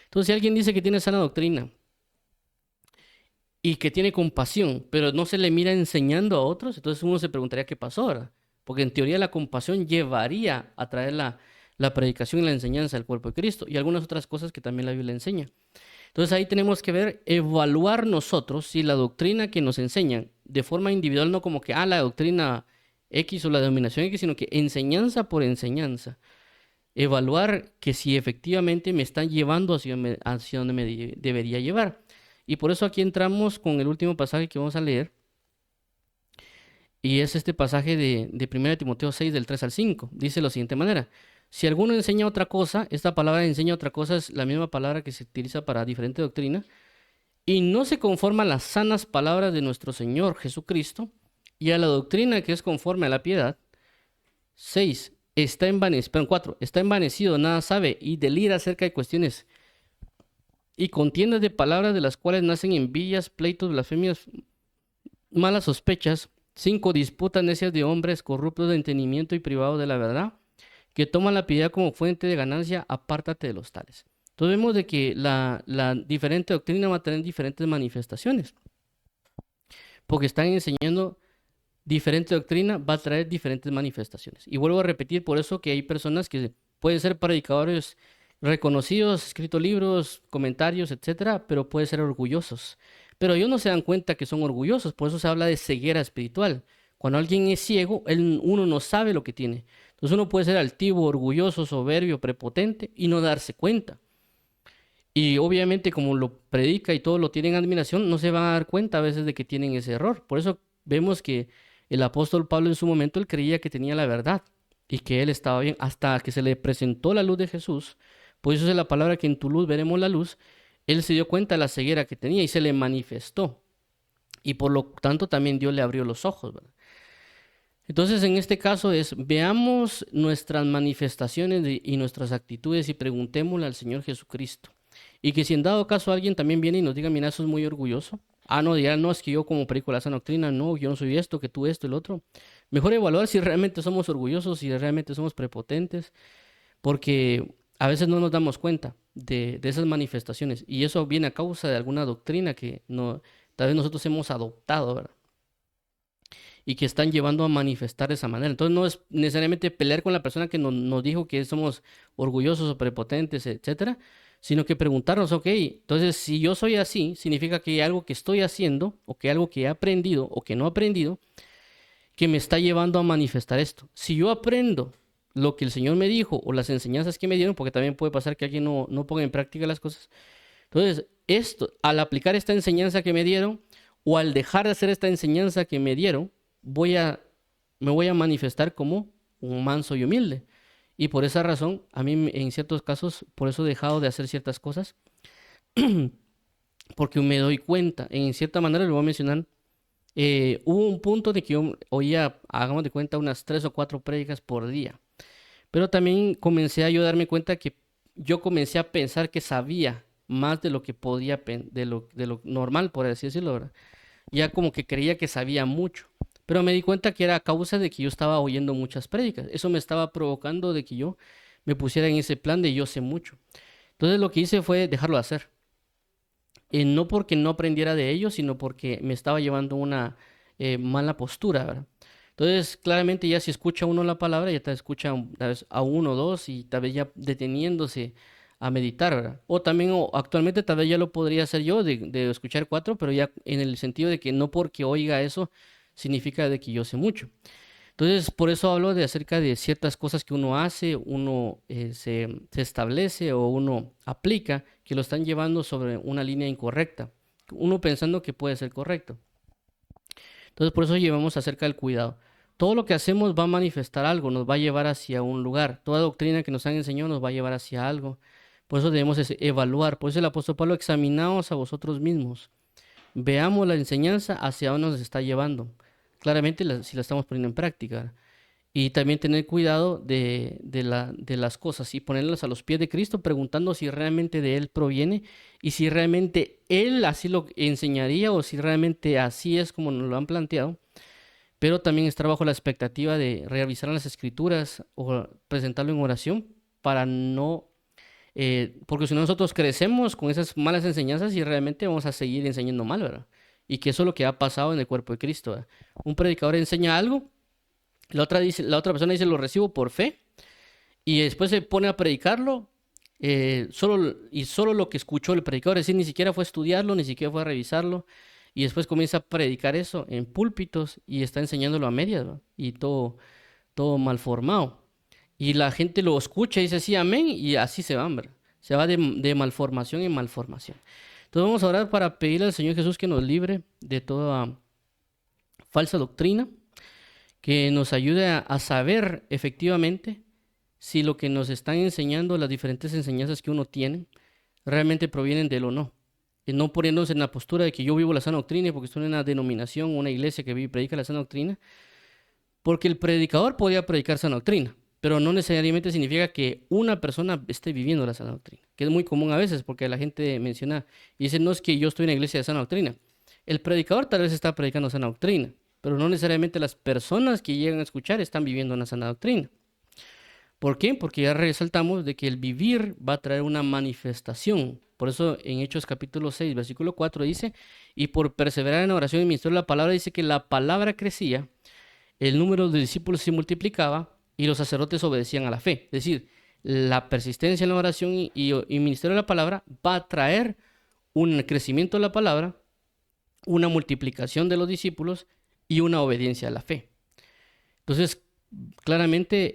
A: Entonces, si alguien dice que tiene sana doctrina y que tiene compasión, pero no se le mira enseñando a otros, entonces uno se preguntaría qué pasó, ¿verdad? Porque en teoría la compasión llevaría a traer la predicación y la enseñanza del cuerpo de Cristo y algunas otras cosas que también la Biblia enseña. Entonces ahí tenemos que ver, evaluar nosotros si la doctrina que nos enseñan de forma individual, no como que, la doctrina X o la denominación X, sino que enseñanza por enseñanza. Evaluar que si efectivamente me están llevando hacia donde me debería llevar. Y por eso aquí entramos con el último pasaje que vamos a leer. Y es este pasaje de 1 Timoteo 6, del 3 al 5. Dice de la siguiente manera. Si alguno enseña otra cosa, esta palabra enseña otra cosa es la misma palabra que se utiliza para diferente doctrina, y no se conforma a las sanas palabras de nuestro Señor Jesucristo y a la doctrina que es conforme a la piedad. 6. Está envanecido, perdón, 4. Está envanecido, nada sabe y delira acerca de cuestiones y contiendas de palabras de las cuales nacen envidias, pleitos, blasfemias, malas sospechas. 5. Disputas necias de hombres corruptos de entendimiento y privados de la verdad, que toman la piedad como fuente de ganancia. Apártate de los tales. Entonces vemos de que la diferente doctrina va a tener diferentes manifestaciones, porque están enseñando diferente doctrina, va a traer diferentes manifestaciones. Y vuelvo a repetir, por eso que hay personas que pueden ser predicadores reconocidos, escrito libros, comentarios, etcétera, pero pueden ser orgullosos. Pero ellos no se dan cuenta que son orgullosos, por eso se habla de ceguera espiritual. Cuando alguien es ciego, uno no sabe lo que tiene. Entonces uno puede ser altivo, orgulloso, soberbio, prepotente y no darse cuenta. Y obviamente como lo predica y todos lo tienen en admiración, no se van a dar cuenta a veces de que tienen ese error. Por eso vemos que el apóstol Pablo en su momento él creía que tenía la verdad y que él estaba bien hasta que se le presentó la luz de Jesús. Por eso es la palabra que en tu luz veremos la luz. Él se dio cuenta de la ceguera que tenía y se le manifestó. Y por lo tanto también Dios le abrió los ojos, ¿verdad? Entonces en este caso veamos nuestras manifestaciones y nuestras actitudes y preguntémosle al Señor Jesucristo. Y que si en dado caso alguien también viene y nos diga, mira, eso es muy orgulloso. No, dirá, no, es que yo como predico la sana doctrina, no, yo no soy esto, que tú esto, el otro. Mejor evaluar si realmente somos orgullosos, si realmente somos prepotentes, porque a veces no nos damos cuenta de esas manifestaciones. Y eso viene a causa de alguna doctrina que tal vez nosotros hemos adoptado, ¿verdad? Y que están llevando a manifestar de esa manera. Entonces no es necesariamente pelear con la persona que nos dijo que somos orgullosos o prepotentes, etcétera, sino que preguntarnos, ok, entonces si yo soy así, significa que hay algo que estoy haciendo, o que algo que he aprendido, o que no he aprendido, que me está llevando a manifestar esto. Si yo aprendo lo que el Señor me dijo, o las enseñanzas que me dieron, porque también puede pasar que alguien no ponga en práctica las cosas, entonces al aplicar esta enseñanza que me dieron, o al dejar de hacer esta enseñanza que me dieron, voy a me voy a manifestar como un manso y humilde. Y por esa razón, a mí en ciertos casos, por eso he dejado de hacer ciertas cosas, porque me doy cuenta, en cierta manera, le voy a mencionar, hubo un punto de que yo oía, hagamos de cuenta, unas 3 o 4 prédicas por día. Pero también comencé a yo darme cuenta que yo comencé a pensar que sabía más de lo que podía, de lo normal, por así decirlo, ¿verdad? Ya como que creía que sabía mucho. Pero me di cuenta que era a causa de que yo estaba oyendo muchas prédicas. Eso me estaba provocando de que yo me pusiera en ese plan de yo sé mucho. Entonces lo que hice fue dejarlo de hacer. No porque no aprendiera de ellos, sino porque me estaba llevando una mala postura, ¿verdad? Entonces, claramente ya si escucha uno la palabra, ya te escucha tal vez a uno o dos y tal vez ya deteniéndose a meditar, ¿verdad? O también actualmente tal vez ya lo podría hacer yo de escuchar 4, pero ya en el sentido de que no porque oiga eso significa de que yo sé mucho. Entonces, por eso hablo de acerca de ciertas cosas que uno hace, uno se establece o uno aplica que lo están llevando sobre una línea incorrecta, uno pensando que puede ser correcto. Entonces, por eso llevamos acerca del cuidado. Todo lo que hacemos va a manifestar algo, nos va a llevar hacia un lugar. Toda doctrina que nos han enseñado nos va a llevar hacia algo. Por eso debemos evaluar. Por eso el apóstol Pablo, examinaos a vosotros mismos. Veamos la enseñanza hacia dónde nos está llevando. Claramente si la estamos poniendo en práctica. Y también tener cuidado de las cosas y ponerlas a los pies de Cristo, preguntando si realmente de Él proviene y si realmente Él así lo enseñaría o si realmente así es como nos lo han planteado. Pero también estar bajo la expectativa de revisar las escrituras o presentarlo en oración para no, porque si no nosotros crecemos con esas malas enseñanzas y realmente vamos a seguir enseñando mal, ¿verdad? Y que eso es lo que ha pasado en el cuerpo de Cristo, ¿verdad? Un predicador enseña algo, la otra persona dice lo recibo por fe y después se pone a predicarlo solo lo que escuchó el predicador, es decir, ni siquiera fue a estudiarlo, ni siquiera fue a revisarlo y después comienza a predicar eso en púlpitos y está enseñándolo a medias, ¿va? Y todo mal formado. Y la gente lo escucha y dice sí, amén y así se van, ¿verdad? Se va de malformación en malformación. Entonces vamos a orar para pedirle al Señor Jesús que nos libre de toda falsa doctrina, que nos ayude a saber efectivamente si lo que nos están enseñando, las diferentes enseñanzas que uno tiene, realmente provienen de él o no. Y no poniéndose en la postura de que yo vivo la sana doctrina porque estoy en una denominación, una iglesia que vive y predica la sana doctrina, porque el predicador podía predicar sana doctrina, pero no necesariamente significa que una persona esté viviendo la sana doctrina, que es muy común a veces porque la gente menciona y dice, no es que yo estoy en una iglesia de sana doctrina. El predicador tal vez está predicando sana doctrina, pero no necesariamente las personas que llegan a escuchar están viviendo una sana doctrina. ¿Por qué? Porque ya resaltamos de que el vivir va a traer una manifestación. Por eso en Hechos capítulo 6, versículo 4 dice, y por perseverar en oración y ministerio de la palabra, dice que la palabra crecía, el número de discípulos se multiplicaba y los sacerdotes obedecían a la fe. Es decir, la persistencia en la oración y ministerio de la palabra va a traer un crecimiento de la palabra, una multiplicación de los discípulos y una obediencia a la fe. Entonces, claramente,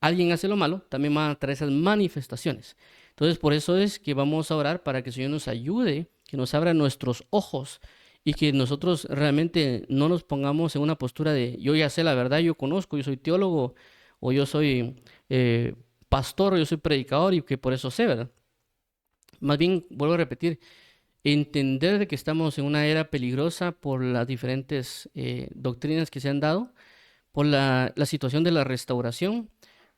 A: alguien hace lo malo, también van a traer esas manifestaciones. Entonces, por eso es que vamos a orar para que el Señor nos ayude, que nos abra nuestros ojos y que nosotros realmente no nos pongamos en una postura de yo ya sé la verdad, yo conozco, yo soy teólogo o yo soy pastor o yo soy predicador y que por eso sé, ¿verdad? Más bien, vuelvo a repetir, entender de que estamos en una era peligrosa por las diferentes doctrinas que se han dado, por la situación de la restauración,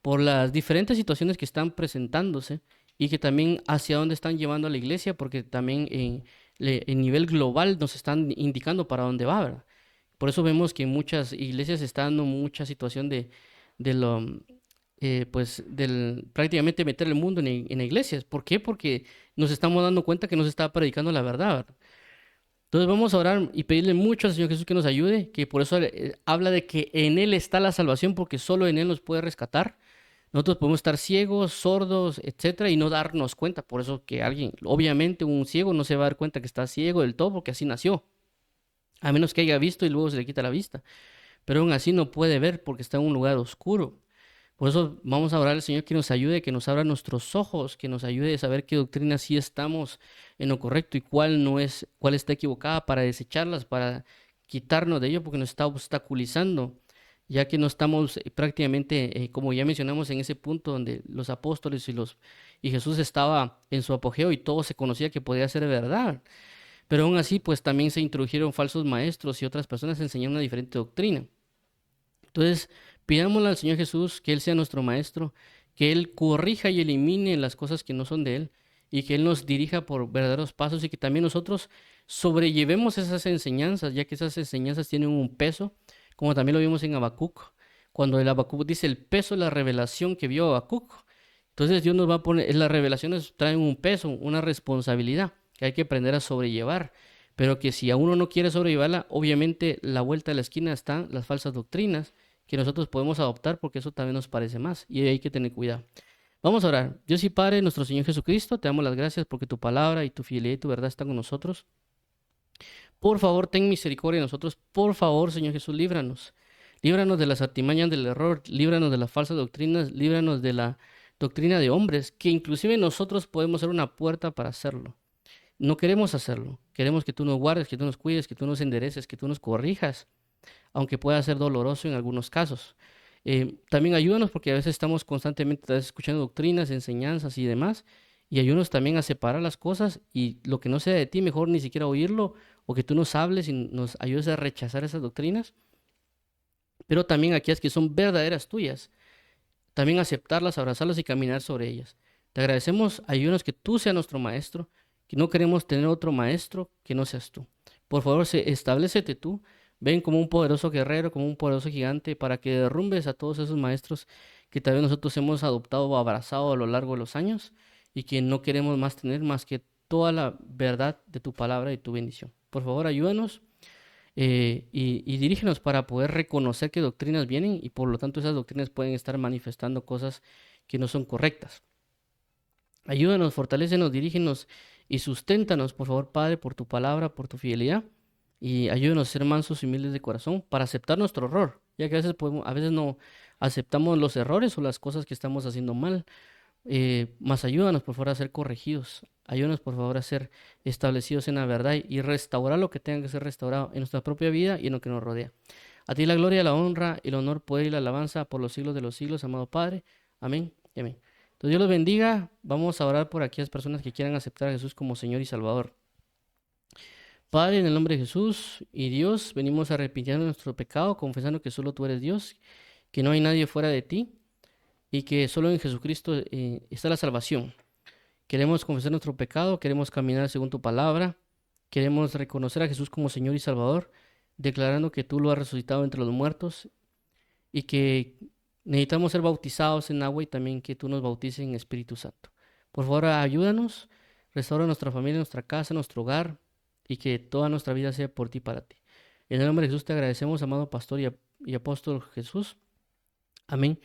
A: por las diferentes situaciones que están presentándose y que también hacia dónde están llevando a la iglesia, porque también en nivel global nos están indicando para dónde va, ¿verdad? Por eso vemos que en muchas iglesias está dando mucha situación de lo, pues, prácticamente meter el mundo en iglesias. ¿Por qué? Porque nos estamos dando cuenta que no se está predicando la verdad, ¿verdad? Entonces vamos a orar y pedirle mucho al Señor Jesús que nos ayude, que por eso habla de que en Él está la salvación, porque solo en Él nos puede rescatar. Nosotros podemos estar ciegos, sordos, etcétera, y no darnos cuenta. Por eso que alguien, obviamente un ciego no se va a dar cuenta que está ciego del todo, porque así nació. A menos que haya visto y luego se le quita la vista. Pero aún así no puede ver porque está en un lugar oscuro. Por eso vamos a orar al Señor que nos ayude, que nos abra nuestros ojos, que nos ayude a saber qué doctrina sí estamos en lo correcto y cuál no es, cuál está equivocada para desecharlas, para quitarnos de ello porque nos está obstaculizando, ya que no estamos prácticamente, como ya mencionamos en ese punto donde los apóstoles y Jesús estaba en su apogeo y todo se conocía que podía ser verdad. Pero aún así, pues también se introdujeron falsos maestros y otras personas enseñaron una diferente doctrina. Entonces, pidámosle al Señor Jesús que Él sea nuestro maestro, que Él corrija y elimine las cosas que no son de Él y que Él nos dirija por verdaderos pasos y que también nosotros sobrellevemos esas enseñanzas, ya que esas enseñanzas tienen un peso, como también lo vimos en Habacuc, cuando el Habacuc dice el peso de la revelación que vio Habacuc. Entonces Dios nos va a poner, las revelaciones traen un peso, una responsabilidad que hay que aprender a sobrellevar, pero que si a uno no quiere sobrellevarla, obviamente la vuelta de la esquina están las falsas doctrinas que nosotros podemos adoptar porque eso también nos parece más y hay que tener cuidado. Vamos a orar. Dios y Padre, nuestro Señor Jesucristo, te damos las gracias porque tu palabra y tu fidelidad y tu verdad están con nosotros. Por favor, ten misericordia de nosotros. Por favor, Señor Jesús, líbranos. Líbranos de las artimañas del error, líbranos de las falsas doctrinas, líbranos de la doctrina de hombres, que inclusive nosotros podemos ser una puerta para hacerlo. No queremos hacerlo. Queremos que tú nos guardes, que tú nos cuides, que tú nos endereces, que tú nos corrijas, aunque pueda ser doloroso en algunos casos. También ayúdanos porque a veces estamos constantemente tal vez, escuchando doctrinas, enseñanzas y demás, y ayúdanos también a separar las cosas y lo que no sea de ti, mejor ni siquiera oírlo, o que tú nos hables y nos ayudes a rechazar esas doctrinas, pero también aquellas que son verdaderas tuyas, también aceptarlas, abrazarlas y caminar sobre ellas. Te agradecemos, ayúdanos que tú seas nuestro maestro, que no queremos tener otro maestro que no seas tú. Por favor, establecete tú. Ven como un poderoso guerrero, como un poderoso gigante, para que derrumbes a todos esos maestros que tal vez nosotros hemos adoptado o abrazado a lo largo de los años y que no queremos más tener más que toda la verdad de tu palabra y tu bendición. Por favor, ayúdanos y dirígenos para poder reconocer qué doctrinas vienen y por lo tanto esas doctrinas pueden estar manifestando cosas que no son correctas. Ayúdanos, fortalécenos, dirígenos y susténtanos, por favor, Padre, por tu palabra, por tu fidelidad. Y ayúdanos a ser mansos y humildes de corazón para aceptar nuestro error, ya que a veces no aceptamos los errores o las cosas que estamos haciendo mal. Más ayúdanos, por favor, a ser corregidos. Ayúdanos, por favor, a ser establecidos en la verdad y restaurar lo que tenga que ser restaurado en nuestra propia vida y en lo que nos rodea. A ti la gloria, la honra, el honor, poder y la alabanza por los siglos de los siglos, amado Padre. Amén y amén. Entonces Dios los bendiga. Vamos a orar por aquellas personas que quieran aceptar a Jesús como Señor y Salvador. Padre, en el nombre de Jesús y Dios, venimos arrepintiendo nuestro pecado, confesando que solo tú eres Dios, que no hay nadie fuera de ti y que solo en Jesucristo está la salvación. Queremos confesar nuestro pecado, queremos caminar según tu palabra, queremos reconocer a Jesús como Señor y Salvador, declarando que tú lo has resucitado entre los muertos y que necesitamos ser bautizados en agua y también que tú nos bautices en Espíritu Santo. Por favor, ayúdanos, restaura nuestra familia, nuestra casa, nuestro hogar y que toda nuestra vida sea por ti y para ti. En el nombre de Jesús te agradecemos, amado pastor y apóstol Jesús. Amén.